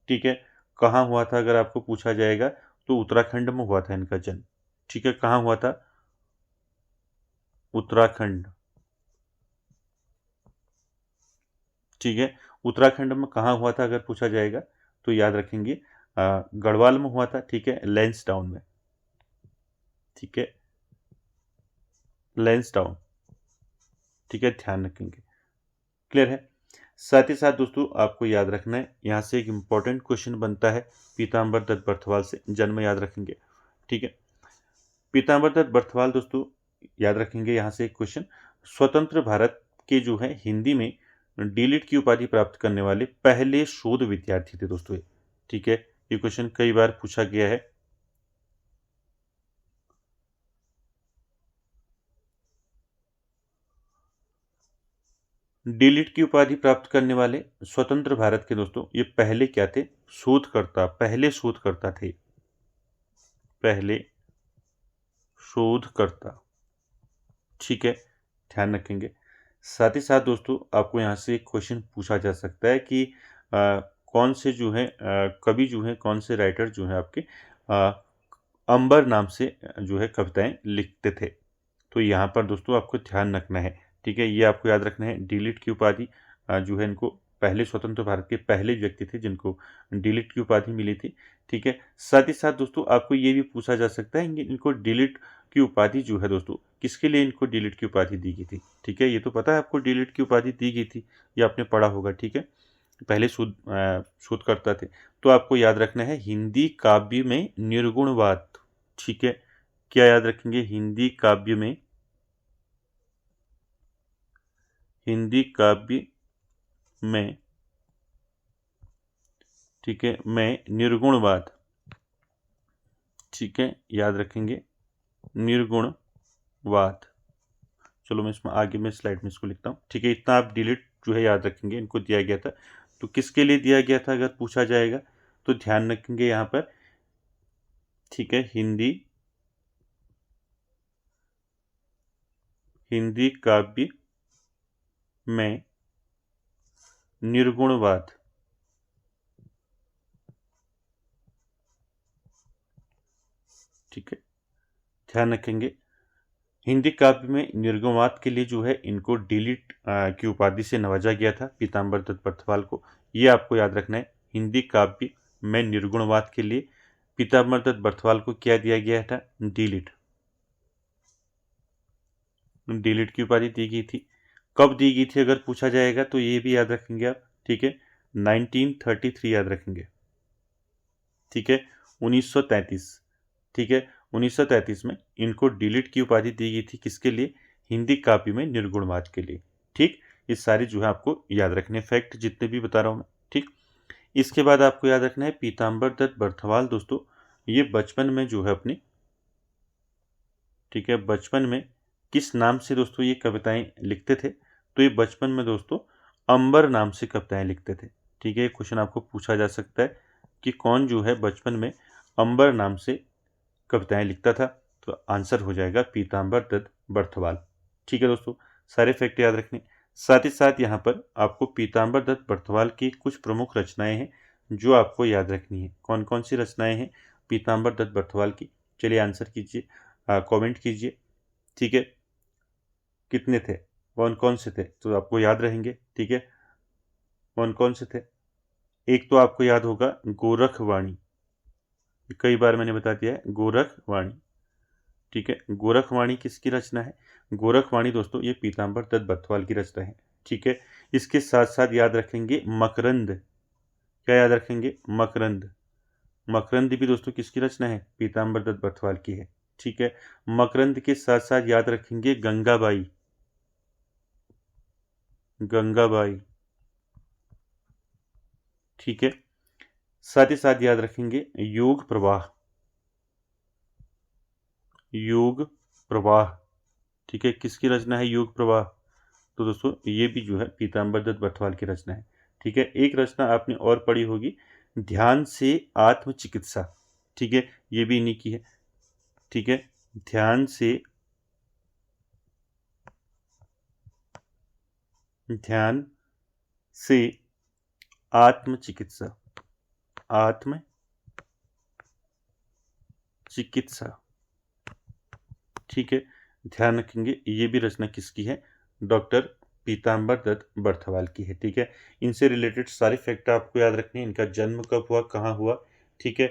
ठीक है, कहाँ हुआ था अगर आपको पूछा जाएगा तो उत्तराखंड में हुआ था इनका जन्म। ठीक है, कहाँ हुआ था, उत्तराखंड। ठीक है, उत्तराखंड में कहाँ हुआ था अगर पूछा जाएगा तो याद रखेंगे गढ़वाल में हुआ था। ठीक है, लैंसडाउन में। ठीक है, लैंसडाउन। ठीक है, ध्यान रखेंगे, क्लियर है। साथ ही साथ दोस्तों आपको याद रखना है, यहाँ से एक इंपॉर्टेंट क्वेश्चन बनता है पीताम्बर दत्त बर्थवाल से, जन्म याद रखेंगे। ठीक है, पीताम्बर दत्त बर्थवाल दोस्तों याद रखेंगे, यहाँ से एक क्वेश्चन, स्वतंत्र भारत के जो है हिंदी में डीलिट की उपाधि प्राप्त करने वाले पहले शोध विद्यार्थी थे दोस्तों ये। ठीक है, ये क्वेश्चन कई बार पूछा गया है। डीलिट की उपाधि प्राप्त करने वाले स्वतंत्र भारत के दोस्तों ये पहले क्या थे, शोधकर्ता, पहले शोधकर्ता थे, पहले शोधकर्ता। ठीक है, ध्यान रखेंगे। साथ ही साथ दोस्तों आपको यहाँ से एक क्वेश्चन पूछा जा सकता है कि कौन से जो है कवि जो है, कौन से राइटर जो है आपके अंबर नाम से जो है कविताएं लिखते थे। तो यहाँ पर दोस्तों आपको ध्यान रखना है। ठीक है, ये आपको याद रखना है, डीलिट की उपाधि जो है इनको पहले स्वतंत्र भारत के पहले व्यक्ति थे जिनको डीलिट की उपाधि मिली थी। ठीक है, साथ ही साथ दोस्तों आपको ये भी पूछा जा सकता है इनको डीलिट की उपाधि जो है दोस्तों किसके लिए इनको डीलिट की उपाधि दी गई थी। ठीक है, ये तो पता है आपको डीलिट की उपाधि दी गई थी, ये आपने पढ़ा होगा। ठीक है, पहले शोधकर्ता थे। तो आपको याद रखना है हिंदी काव्य में निर्गुणवाद। ठीक है, क्या याद रखेंगे, हिंदी काव्य में, हिंदी काव्य में, ठीक है, में निर्गुणवाद। ठीक है, याद रखेंगे निर्गुणवाद। चलो मैं इसमें आगे में स्लाइड में इसको लिखता हूँ। ठीक है, इतना आप डिलीट जो है याद रखेंगे, इनको दिया गया था। तो किसके लिए दिया गया था अगर पूछा जाएगा तो ध्यान रखेंगे यहाँ पर। ठीक है, हिंदी, हिंदी काव्य में निर्गुणवाद। ठीक है, ध्यान रखेंगे हिंदी काव्य में निर्गुणवाद के लिए जो है इनको डिलीट की उपाधि से नवाजा गया था पीताम्बर दत्त बर्थवाल को। ये आपको याद रखना है, हिंदी काव्य में निर्गुणवाद के लिए पीताम्बर दत्त बर्थवाल को क्या दिया गया था, डिलीट की उपाधि दी गई थी। कब दी गई थी अगर पूछा जाएगा तो ये भी याद रखेंगे आप। ठीक है, 1933 याद रखेंगे। ठीक है, 1933। ठीक है, 1933 में इनको डिलीट की उपाधि दी गई थी, किसके लिए, हिंदी काव्य में निर्गुणवाद के लिए। ठीक, ये सारे जो है आपको याद रखने फैक्ट जितने भी बता रहा हूं मैं। ठीक, इसके बाद आपको याद रखना है पीताम्बर दत्त बर्थवाल दोस्तों ये बचपन में जो है अपनी, ठीक है, बचपन में किस नाम से दोस्तों ये कविताएं लिखते थे, तो ये बचपन में दोस्तों अंबर नाम से कविताएं लिखते थे। ठीक है, क्वेश्चन आपको पूछा जा सकता है कि कौन जो है बचपन में अंबर नाम से कविताएं लिखता था, तो आंसर हो जाएगा पीताम्बर दत्त बर्थवाल। ठीक है दोस्तों, सारे फैक्ट याद रखने। साथ ही साथ यहाँ पर आपको पीताम्बर दत्त बर्थवाल की कुछ प्रमुख रचनाएं हैं जो आपको याद रखनी है। कौन कौन सी रचनाएं हैं पीताम्बर दत्त बर्थवाल की, चलिए आंसर कीजिए, कमेंट कीजिए। ठीक है, कितने थे, कौन कौन से थे, तो आपको याद रहेंगे। ठीक है, कौन कौन से थे, एक तो आपको याद होगा गोरखवाणी, कई बार मैंने बता दिया है गोरखवाणी। ठीक है, गोरखवाणी किसकी रचना है, गोरखवाणी दोस्तों ये पीताम्बर दत्त बर्थवाल की रचना है। ठीक है, इसके साथ साथ याद रखेंगे मकरंद, क्या याद रखेंगे, मकरंद, मकरंद भी दोस्तों किसकी रचना है, पीताम्बर दत्त बर्थवाल की है। ठीक है, मकरंद के साथ साथ याद रखेंगे गंगाबाई, गंगाबाई। ठीक है, साथ ही साथ याद रखेंगे योग प्रवाह, योग प्रवाह। ठीक है, किसकी रचना है योग प्रवाह, तो दोस्तों ये भी जो है पीताम्बर दत्त बर्थवाल की रचना है। ठीक है, एक रचना आपने और पढ़ी होगी ध्यान से आत्म चिकित्सा। ठीक है, ये भी इन्हीं की है। ठीक है, ध्यान से, ध्यान से आत्म चिकित्सा, आत्म चिकित्सा। ठीक है, ध्यान रखेंगे ये भी रचना किसकी है, डॉक्टर पीताम्बर दत्त बर्थवाल की है। ठीक है, इनसे रिलेटेड सारे फैक्ट आपको याद रखने हैं, इनका जन्म कब हुआ, कहाँ हुआ। ठीक है,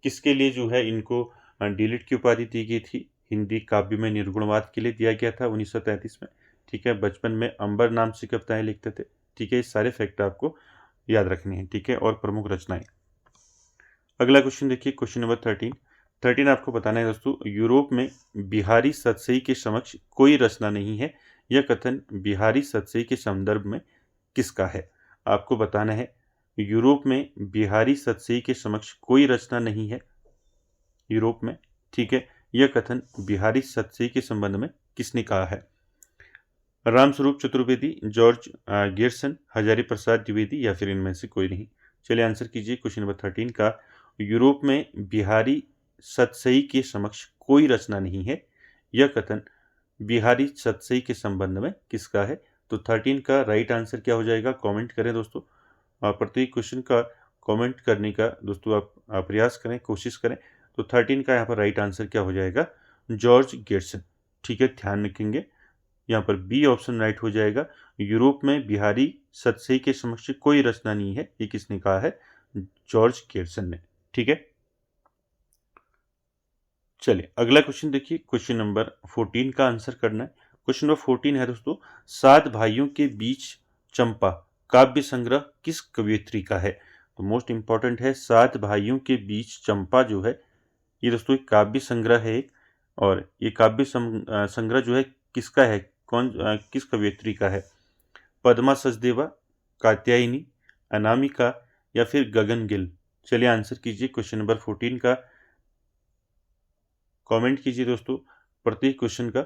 किसके लिए जो है इनको डिलीट की उपाधि दी गई थी, हिंदी काव्य में निर्गुणवाद के लिए दिया गया था 1933 में। ठीक है, बचपन में अंबर नाम से कविताएं लिखते थे। ठीक है, ये सारे फैक्ट आपको याद रखने हैं। ठीक है, और प्रमुख रचनाएं। अगला क्वेश्चन देखिए, क्वेश्चन नंबर 13 आपको बताना है दोस्तों, यूरोप में बिहारी सतसई के समक्ष कोई रचना नहीं है, यह कथन बिहारी सतसई के संदर्भ में किसका है। आपको बताना है यूरोप में बिहारी सतसई के समक्ष कोई रचना नहीं है, यूरोप में। ठीक है, यह कथन बिहारी सतसई के संबंध में किसने कहा है, रामस्वरूप चतुर्वेदी, जॉर्ज गियर्सन, हजारी प्रसाद द्विवेदी, या फिर इनमें से कोई नहीं। चलिए आंसर कीजिए क्वेश्चन नंबर 13 का, यूरोप में बिहारी सतसई के समक्ष कोई रचना नहीं है, यह कथन बिहारी सतसई के संबंध में किसका है। तो 13 का राइट आंसर क्या हो जाएगा, कमेंट करें दोस्तों। प्रत्येक क्वेश्चन का कमेंट करने का दोस्तों आप प्रयास करें, कोशिश करें। तो 13 का यहाँ पर राइट आंसर क्या हो जाएगा, जॉर्ज गियर्सन। ठीक है, ध्यान रखेंगे यहाँ पर बी ऑप्शन राइट हो जाएगा, यूरोप में बिहारी सतसई के समक्ष कोई रचना नहीं है, ये किसने कहा है, जॉर्ज गियर्सन ने। ठीक है, चलिए अगला क्वेश्चन देखिए, क्वेश्चन नंबर 14 का आंसर करना है। क्वेश्चन नंबर 14 है दोस्तों, सात भाइयों के बीच चंपा काव्य संग्रह किस कवयित्री का है। तो मोस्ट इंपॉर्टेंट है, सात भाइयों के बीच चंपा जो है ये दोस्तों एक काव्य संग्रह है, और ये काव्य संग्रह जो है किसका है, कौन किस कवयित्री का है, पद्मा सचदेवा, कात्यायनी, अनामिका, या फिर गगन गिल। चलिए आंसर कीजिए क्वेश्चन नंबर 14 का, कमेंट कीजिए दोस्तों प्रत्येक क्वेश्चन का।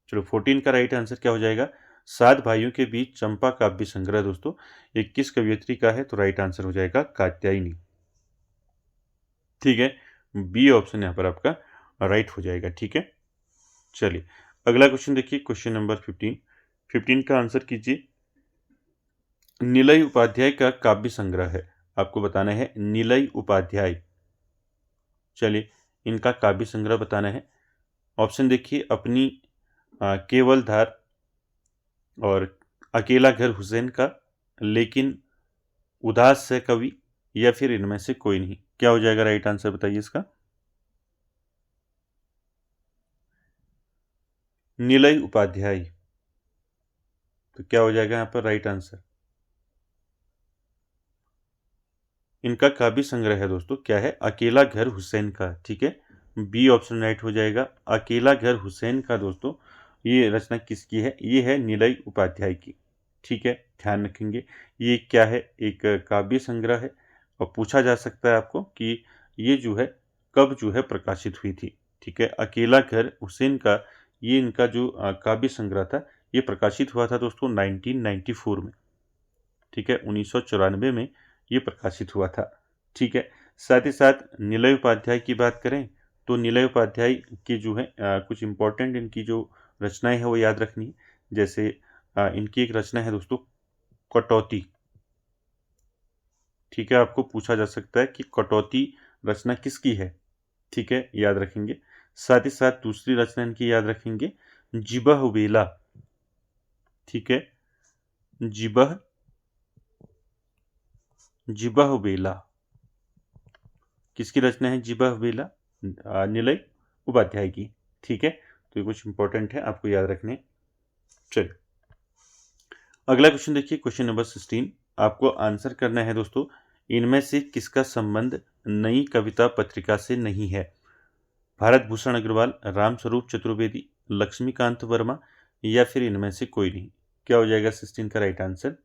चलो 14 का राइट आंसर क्या हो जाएगा, सात भाइयों के बीच चंपा काव्य संग्रह दोस्तों ये किस कवयित्री का है, तो राइट आंसर हो जाएगा कात्यायनी। ठीक है, बी ऑप्शन यहाँ पर आपका राइट हो जाएगा। ठीक है, चलिए अगला क्वेश्चन देखिए, क्वेश्चन नंबर 15 15 का आंसर कीजिए। नीलय उपाध्याय का काव्य संग्रह है, आपको बताना है नीलय उपाध्याय। चलिए, इनका काव्य संग्रह बताना है। ऑप्शन देखिए, अपनी केवल धार और अकेला घर हुसैन का, लेकिन उदास है कवि, या फिर इनमें से कोई नहीं। क्या हो जाएगा राइट आंसर, बताइए इसका। नीलय उपाध्याय, तो क्या हो जाएगा यहाँ पर राइट आंसर। इनका काव्य संग्रह है दोस्तों, क्या है, अकेला घर हुसैन का। ठीक है, बी ऑप्शन राइट हो जाएगा, अकेला घर हुसैन का। दोस्तों ये रचना किसकी है, ये है नीलय उपाध्याय की। ठीक है, ध्यान रखेंगे ये क्या है, एक काव्य संग्रह है, और पूछा जा सकता है आपको कि ये जो है कब जो है प्रकाशित हुई थी। ठीक है, अकेला घर हुसैन का, ये इनका जो काव्य संग्रह था, ये प्रकाशित हुआ था दोस्तों 1994 में। ठीक है, 1994 में ये प्रकाशित हुआ था। ठीक है, साथ ही साथ नीलय उपाध्याय की बात करें तो नीलय उपाध्याय की जो है कुछ इम्पोर्टेंट इनकी जो रचनाएं हैं वो याद रखनी है। जैसे इनकी एक रचना है दोस्तों कटौती। ठीक है, आपको पूछा जा सकता है कि कटौती रचना किसकी है। ठीक है, याद रखेंगे। साथ ही साथ दूसरी रचना इनकी याद रखेंगे, जिबह वेला। ठीक है, जिबह जिबह वेला किसकी रचना है, जिबह वेला नीलय उपाध्याय की। ठीक है, तो ये कुछ इंपॉर्टेंट है, आपको याद रखने। चलिए, अगला क्वेश्चन देखिए, क्वेश्चन नंबर 16। आपको आंसर करना है दोस्तों, इनमें से किसका संबंध नई कविता पत्रिका से नहीं है। भारत भूषण अग्रवाल, रामस्वरूप चतुर्वेदी, लक्ष्मीकांत वर्मा, या फिर इनमें से कोई नहीं। क्या हो जाएगा 16 का राइट आंसर।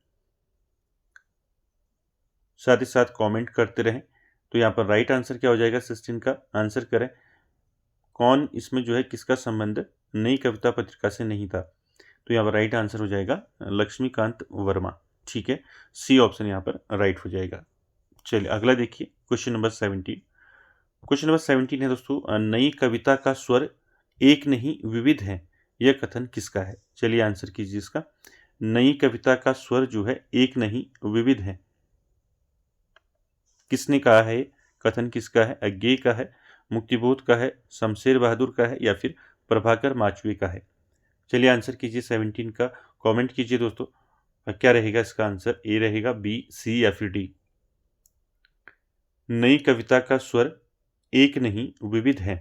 साथ ही साथ कमेंट करते रहें। तो यहाँ पर राइट आंसर क्या हो जाएगा 16 का, आंसर करें कौन इसमें जो है किसका संबंध नई कविता पत्रिका से नहीं था। तो यहाँ पर राइट आंसर हो जाएगा लक्ष्मीकांत वर्मा। ठीक है, सी ऑप्शन यहाँ पर राइट हो जाएगा। चलिए, अगला देखिए, क्वेश्चन नंबर 17। क्वेश्चन नंबर 17 है दोस्तों, नई कविता का स्वर एक नहीं विविध है, यह कथन किसका है। चलिए आंसर कीजिए इसका। नई कविता का स्वर जो है एक नहीं विविध है, किसने कहा है, कथन किसका है। अज्ञे का है, मुक्तिबोध का है, शमशेर बहादुर का है, या फिर प्रभाकर माचवे का है। चलिए आंसर कीजिए 17 का, कमेंट कीजिए दोस्तों। क्या रहेगा इसका आंसर, ए रहेगा, बी, सी, या फिर डी। नई कविता का स्वर एक नहीं विविध है,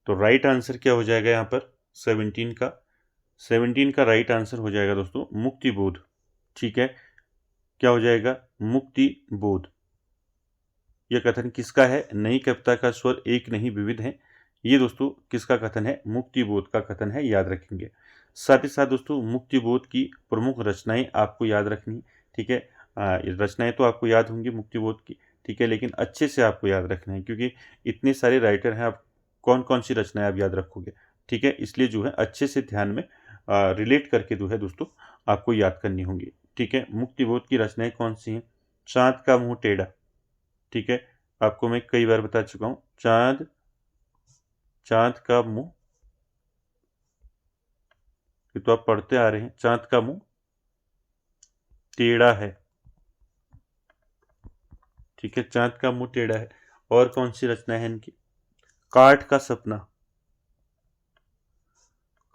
तो राइट आंसर क्या हो जाएगा यहाँ पर 17 का। 17 का राइट आंसर हो जाएगा दोस्तों मुक्तिबोध। ठीक है, क्या हो जाएगा, मुक्तिबोध। यह कथन किसका है, नई कविता का स्वर एक नहीं विविध है, ये दोस्तों किसका कथन है, मुक्तिबोध का कथन है, याद रखेंगे। साथ ही साथ दोस्तों मुक्तिबोध की प्रमुख रचनाएं आपको याद रखनी। ठीक है, रचनाएं तो आपको याद होंगी मुक्तिबोध की। ठीक है, लेकिन अच्छे से आपको याद रखना है, क्योंकि इतने सारे राइटर हैं, आप कौन कौन सी रचनाएं आप याद रखोगे। ठीक है, इसलिए जो है अच्छे से ध्यान में रिलेट करके जो है दोस्तों आपको याद करनी होंगी। ठीक है, मुक्तिबोध की रचनाएं कौन सी हैं, चाँद का मुंह टेढ़ा। ठीक है, आपको मैं कई बार बता चुका हूँ, चाँद चाँद का मुंह, ये तो आप पढ़ते आ रहे हैं, चाँद का मुंह टेढ़ा है। ठीक है, चाँद का मुंह टेढ़ा है। और कौन सी रचना है इनकी, काठ का सपना,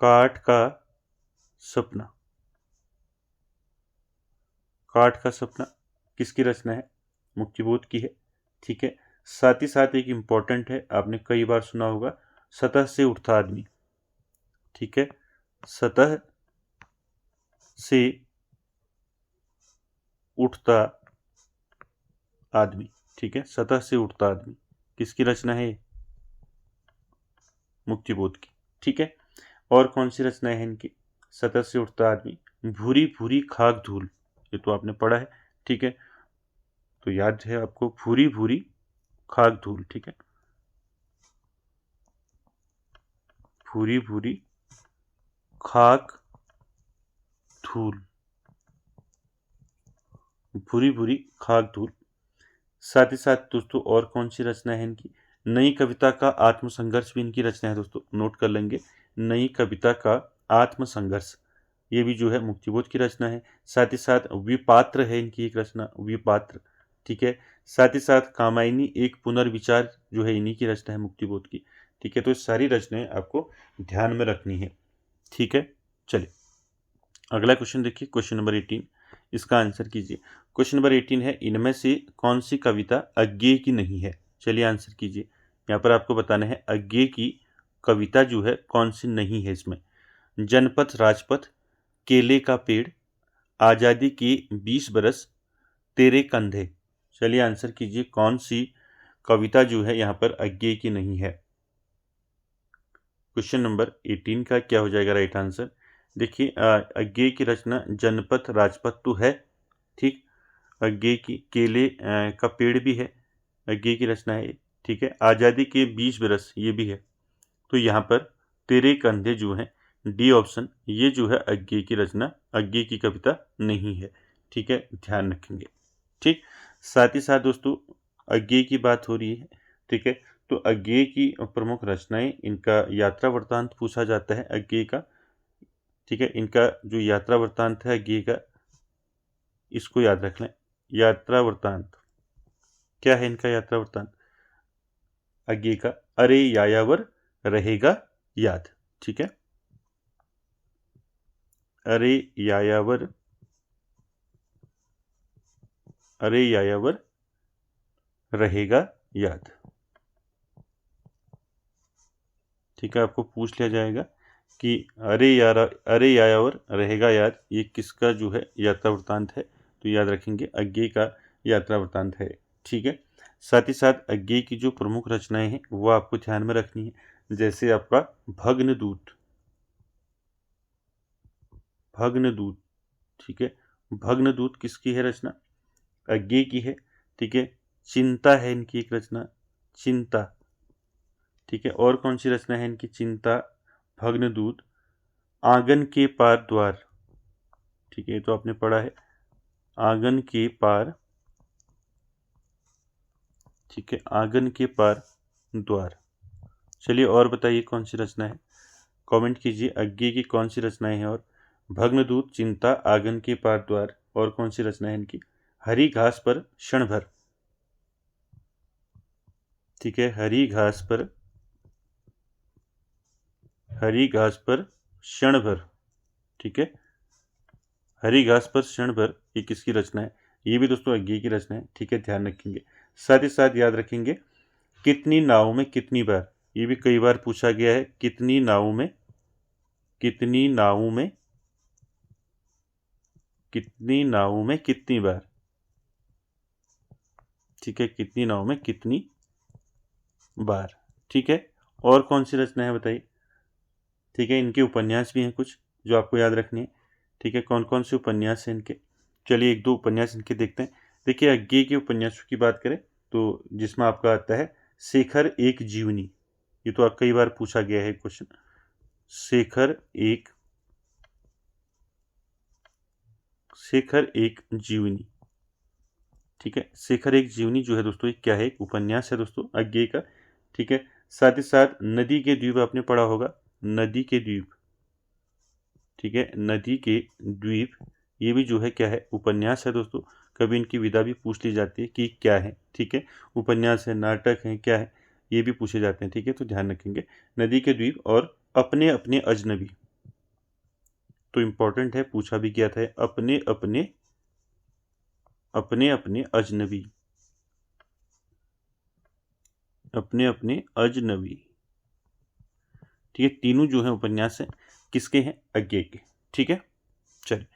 काठ का सपना, काठ का सपना किसकी रचना है, मुक्तिबोध की है। ठीक है, साथ ही साथ एक इम्पॉर्टेंट है, आपने कई बार सुना होगा, सतह से उठता आदमी। ठीक है, सतह से उठता आदमी। ठीक है, सतह से उठता आदमी किसकी रचना है, मुक्तिबोध की। ठीक है, और कौन सी रचना है इनकी, सतह से उठता आदमी, भूरी भूरी खाक धूल, ये तो आपने पढ़ा है। ठीक है, तो याद है आपको, भूरी भूरी खाक धूल। ठीक है, भूरी भूरी खाक धूल, भूरी भूरी खाक धूल। साथ ही साथ दोस्तों और कौन सी रचना है इनकी, नई कविता का आत्मसंघर्ष भी इनकी रचना है दोस्तों, नोट कर लेंगे। नई कविता का आत्मसंघर्ष, ये भी जो है मुक्तिबोध की रचना है। साथ ही साथ विपात्र है इनकी एक रचना, विपात्र, ठीक है। साथ ही साथ कामायनी एक पुनर्विचार जो है इन्हीं की रचना है मुक्तिबोध की, ठीक है। तो ये सारी रचनाएं आपको ध्यान में रखनी है, ठीक है। चलिए अगला क्वेश्चन देखिए, क्वेश्चन नंबर 18, इसका आंसर कीजिए। क्वेश्चन नंबर 18 है, इनमें से कौन सी कविता अज्ञेय की नहीं है? चलिए आंसर कीजिए। यहाँ पर आपको बताना है अज्ञेय की कविता जो है कौन सी नहीं है इसमें। जनपथ राजपथ, केले का पेड़, आज़ादी के 20 बरस, तेरे कंधे। चलिए आंसर कीजिए, कौन सी कविता जो है यहाँ पर अज्ञेय की नहीं है। क्वेश्चन नंबर 18 का क्या हो जाएगा राइट आंसर? देखिए अज्ञेय की रचना जनपथ राजपथ तो है, ठीक। अज्ञेय की केले का पेड़ भी है, अज्ञेय की रचना है, ठीक है। आज़ादी के 20 बरस ये भी है। तो यहाँ पर तेरे कंधे जो है, डी ऑप्शन, ये जो है अज्ञेय की रचना, अज्ञेय की कविता नहीं है, ठीक है, ध्यान रखेंगे, ठीक। साथ ही साथ दोस्तों अज्ञेय की बात हो रही है, ठीक है। तो अज्ञेय की प्रमुख रचनाएं, इनका यात्रा वृत्तांत पूछा जाता है अज्ञेय का, ठीक है। इनका जो यात्रा वृत्तांत है अज्ञेय का, इसको याद रख लें। यात्रा वृत्तांत क्या है इनका? यात्रा वृत्तांत अज्ञेय का, अरे यायावर रहेगा याद, ठीक है। अरे यायावर, अरे यायावर रहेगा याद, ठीक है। आपको पूछ लिया जाएगा कि अरे यायावर रहेगा याद, ये किसका जो है यात्रा वृत्तांत है? तो याद रखेंगे अज्ञेय का यात्रा वृत्तांत है, ठीक है। साथ ही साथ अज्ञेय की जो प्रमुख रचनाएं हैं वो आपको ध्यान में रखनी है, जैसे आपका भग्नदूत, भग्नदूत, ठीक है। भग्नदूत किसकी है रचना? अज्ञेय की है, ठीक है। चिंता है इनकी एक रचना, चिंता, ठीक है। और कौन सी रचना है इनकी? चिंता, भग्नदूत, आंगन के पार द्वार, ठीक है, तो आपने पढ़ा है आंगन के पार, ठीक है, आंगन के पार द्वार। चलिए और बताइए कौन सी रचना है, कमेंट कीजिए अज्ञेय की कौन सी रचनाएं हैं। और भग्नदूत, चिंता, आंगन के पार द्वार, और कौन सी रचना है इनकी? हरी घास पर क्षण भर, ठीक है, हरी घास पर, हरी घास पर क्षण भर, ठीक है। हरी घास पर क्षण भर ये किसकी रचना है? ये भी दोस्तों अज्ञेय की रचना है, ठीक है, ध्यान रखेंगे। साथ ही साथ याद रखेंगे कितनी नावों में कितनी बार, ये भी कई बार पूछा गया है। कितनी नावों में, कितनी नावों में, कितनी नावों में कितनी बार, ठीक है, कितनी नावों में कितनी बार, ठीक है। और कौन सी रचना है बताइए, ठीक है। इनके उपन्यास भी हैं कुछ जो आपको याद रखने हैं, ठीक है। कौन कौन से उपन्यास हैं इनके? चलिए एक दो उपन्यास इनके देखते हैं। देखिए अज्ञेय के उपन्यासों की बात करें तो जिसमें आपका आता है शेखर एक जीवनी, ये तो आप कई बार पूछा गया है क्वेश्चन। शेखर एक, शेखर एक जीवनी, ठीक है। शेखर एक जीवनी जो है दोस्तों ये क्या है? एक उपन्यास है दोस्तों अज्ञेय का, ठीक है। साथ ही साथ नदी के द्वीप आपने पढ़ा होगा, नदी के द्वीप, ठीक है, नदी के द्वीप, ये भी जो है क्या है? उपन्यास है दोस्तों। कभी इनकी विधा भी पूछ ली जाती है कि क्या है, ठीक है, उपन्यास है, नाटक है, क्या है, ये भी पूछे जाते हैं, ठीक है। तो ध्यान रखेंगे नदी के द्वीप और अपने अपने अजनबी, तो इंपॉर्टेंट है, पूछा भी गया था। अपने अपने, अपने अपने अजनबी, अपने अपने अजनबी, ठीक है। तीनों जो है उपन्यास है किसके हैं? अज्ञेय के, ठीक है। चलिए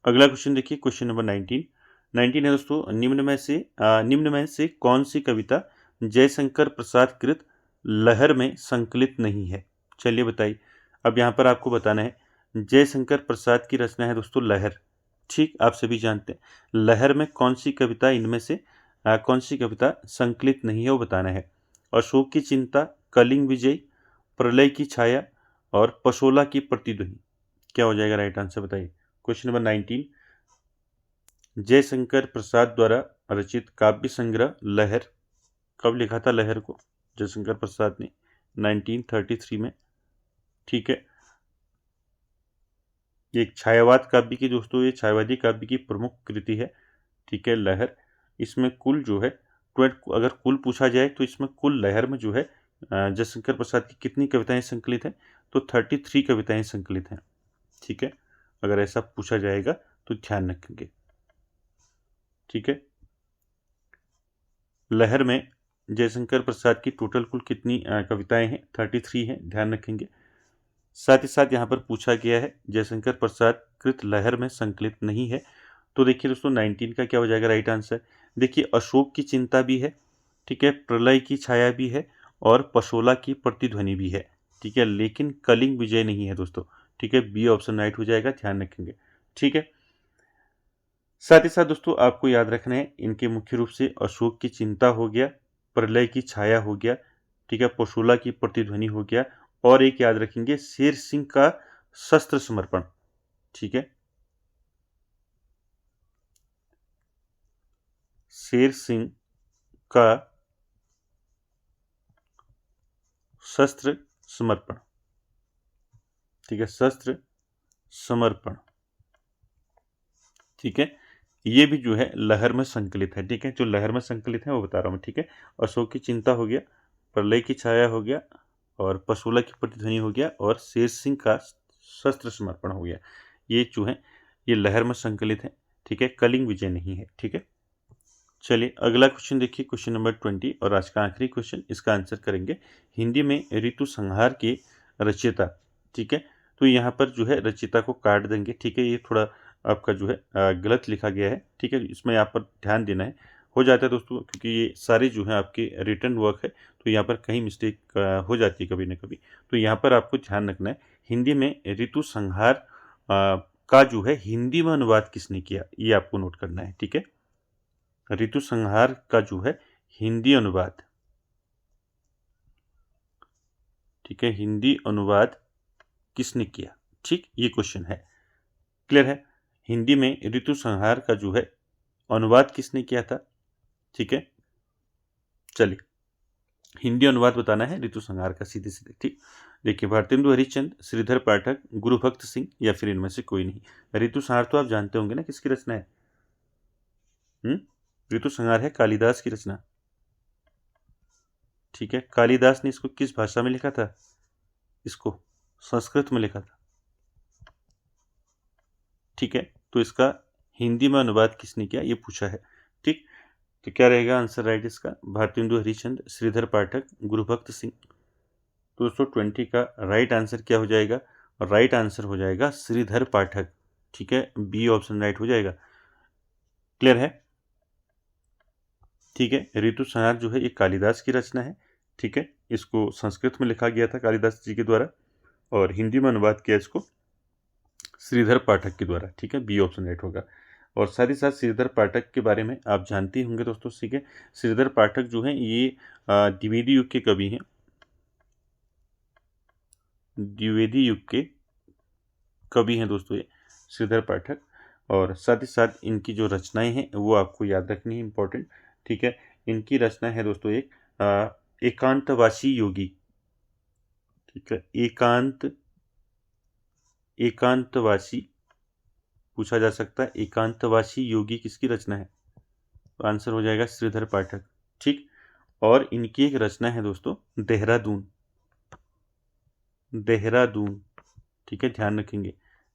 अगला क्वेश्चन देखिए, क्वेश्चन नंबर 19। 19 है दोस्तों, निम्न में से कौन सी कविता जयशंकर प्रसाद कृत लहर में संकलित नहीं है? चलिए बताइए। अब यहाँ पर आपको बताना है जयशंकर प्रसाद की रचना है दोस्तों लहर, ठीक, आप सभी जानते हैं। लहर में कौन सी कविता इनमें से कौन सी कविता संकलित नहीं है वो बताना है। अशोक की चिंता, कलिंग विजय, प्रलय की छाया और पशोला की प्रतिध्वनि, क्या हो जाएगा राइट आंसर बताइए। क्वेश्चन नंबर 19, जयशंकर प्रसाद द्वारा रचित काव्य संग्रह लहर कब लिखा था? लहर को जयशंकर प्रसाद ने 1933 में, ठीक है। ये एक छायावाद काव्य की दोस्तों, ये छायावादी काव्य की प्रमुख कृति है, ठीक है, लहर। इसमें कुल जो है अगर कुल पूछा जाए तो इसमें कुल लहर में जो है जयशंकर प्रसाद की कितनी कविताएं संकलित हैं, तो 33 कविताएं संकलित हैं, ठीक है। अगर ऐसा पूछा जाएगा तो ध्यान रखेंगे, ठीक है। लहर में जयशंकर प्रसाद की टोटल कुल कितनी कविताएं हैं, 33 हैं, ध्यान रखेंगे। साथ ही साथ यहाँ पर पूछा गया है जयशंकर प्रसाद कृत लहर में संकलित नहीं है, तो देखिए दोस्तों 19 का क्या हो जाएगा राइट आंसर। देखिए अशोक की चिंता भी है, ठीक है, प्रलय की छाया भी है और पशोला की प्रतिध्वनि भी है, ठीक है, लेकिन कलिंग विजय नहीं है दोस्तों, ठीक है। बी ऑप्शन राइट हो जाएगा, ध्यान रखेंगे, ठीक है। साथ ही साथ दोस्तों आपको याद रखना है इनके मुख्य रूप से अशोक की चिंता हो गया, प्रलय की छाया हो गया, ठीक है, पशोला की प्रतिध्वनि हो गया, और एक याद रखेंगे शेर सिंह का शस्त्र समर्पण, ठीक है, शेर सिंह का शस्त्र समर्पण, ठीक है, शस्त्र समर्पण, ठीक है। ये भी जो है लहर में संकलित है, ठीक है, जो लहर में संकलित है वो बता रहा हूँ, ठीक है। अशोक की चिंता हो गया, प्रलय की छाया हो गया, और पशोला की प्रतिध्वनि हो गया, और शेर सिंह का शस्त्र समर्पण हो गया। ये जो है ये लहर में संकलित है, ठीक है, कलिंग विजय नहीं है, ठीक है। चलिए अगला क्वेश्चन देखिए, क्वेश्चन नंबर 20 और आज का आखिरी क्वेश्चन, इसका आंसर करेंगे हिंदी में ऋतु संहार के रचयिता, ठीक है। तो यहाँ पर जो है रचयिता को काट देंगे, ठीक है, ये थोड़ा आपका जो है गलत लिखा गया है, ठीक है, इसमें यहाँ पर ध्यान देना है। हो जाता है दोस्तों क्योंकि ये सारे जो है आपके रिटर्न वर्क है, तो यहाँ पर कहीं मिस्टेक हो जाती है कभी ना कभी, तो यहाँ पर आपको ध्यान रखना है हिंदी में ऋतु संहार का जो है हिंदी में अनुवाद किसने किया, ये आपको नोट करना है, ठीक है। ऋतु संहार का जो है हिंदी अनुवाद, ठीक है, हिंदी अनुवाद किसने किया, ठीक, ये क्वेश्चन है, क्लियर है। हिंदी में ऋतु संहार का जो है अनुवाद किसने किया था, ठीक है। चलिए हिंदी अनुवाद बताना है ऋतु संहार का, सीधे सीधे, ठीक। देखिए भारतेंदु हरिश्चंद्र, श्रीधर पाठक, गुरुभक्त सिंह, या फिर इनमें से कोई नहीं। ऋतु संहार तो आप जानते होंगे ना किसकी रचना है, ऋतु संहार है कालिदास की रचना, ठीक है। कालिदास ने इसको किस भाषा में लिखा था, इसको संस्कृत में लिखा था, ठीक है। तो इसका हिंदी में अनुवाद किसने किया ये पूछा है, ठीक। तो क्या रहेगा आंसर राइट इसका, भारतेंदु हरिश्चंद्र, श्रीधर पाठक, गुरुभक्त सिंह। तो दोस्तों 20 का राइट आंसर क्या हो जाएगा, राइट आंसर हो जाएगा श्रीधर पाठक, ठीक है, बी ऑप्शन राइट हो जाएगा, क्लियर है, ठीक है। ऋतु संहार जो है ये कालिदास की रचना है, ठीक है, इसको संस्कृत में लिखा गया था कालिदास जी के द्वारा, और हिंदी में अनुवाद किया इसको श्रीधर पाठक के द्वारा, ठीक है, बी ऑप्शन राइट होगा। और साथ ही साथ श्रीधर पाठक के बारे में आप जानते होंगे दोस्तों, ठीक है। श्रीधर पाठक जो हैं ये द्विवेदी युग के कवि हैं, द्विवेदी युग के कवि हैं दोस्तों ये श्रीधर पाठक, और साथ ही साथ इनकी जो रचनाएं हैं वो आपको याद रखनी है, इंपॉर्टेंट, ठीक है। इनकी रचना है दोस्तों एक एकांतवासी योगी, ठीक है, एकांतवासी पूछा जा सकता है, एकांतवासी योगी किसकी रचना है, तो आंसर हो जाएगा श्रीधर पाठक, ठीक। और इनकी एक रचना है दोस्तों देहरादून, देहरादून, ठीक है, ध्यान रखेंगे,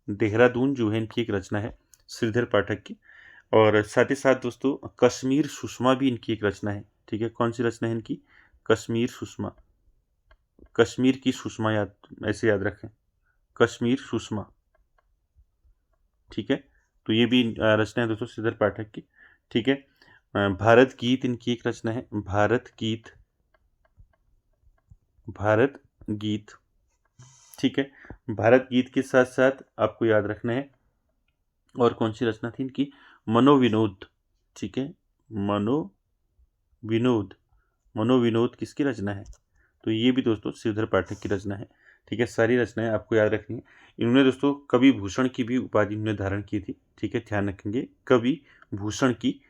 देहरादून जो है इनकी एक रचना है श्रीधर पाठक की। और साथ ही साथ दोस्तों कश्मीर सुषमा भी इनकी एक रचना है, ठीक है, कौन सी रचना है इनकी, कश्मीर सुषमा, कश्मीर की सुषमा, याद ऐसे याद रखें, कश्मीर सुषमा, ठीक है। तो ये भी रचना है दोस्तों श्रीधर पाठक की, ठीक है। भारत गीत इनकी एक रचना है, भारत गीत, भारत गीत, ठीक है। भारत गीत के साथ साथ आपको याद रखना है और कौन सी रचना थी इनकी, मनोविनोद, ठीक है, मनोविनोद, मनोविनोद किसकी रचना है, तो ये भी दोस्तों श्रीधर पाठक की रचना है, ठीक है। सारी रचनाएं आपको याद रखनी है। इन्होंने दोस्तों कवि भूषण की भी उपाधि इन्होंने धारण की थी, ठीक है, ध्यान रखेंगे, कवि भूषण की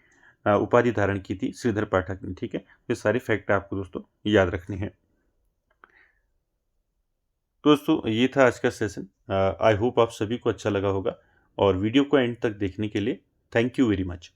उपाधि धारण की थी श्रीधर पाठक ने, ठीक है। ये सारे फैक्ट आपको दोस्तों याद रखने हैं। तो दोस्तों ये था आज का सेशन। आई होप आप सभी को अच्छा लगा होगा और वीडियो को एंड तक देखने के लिए थैंक यू वेरी मच।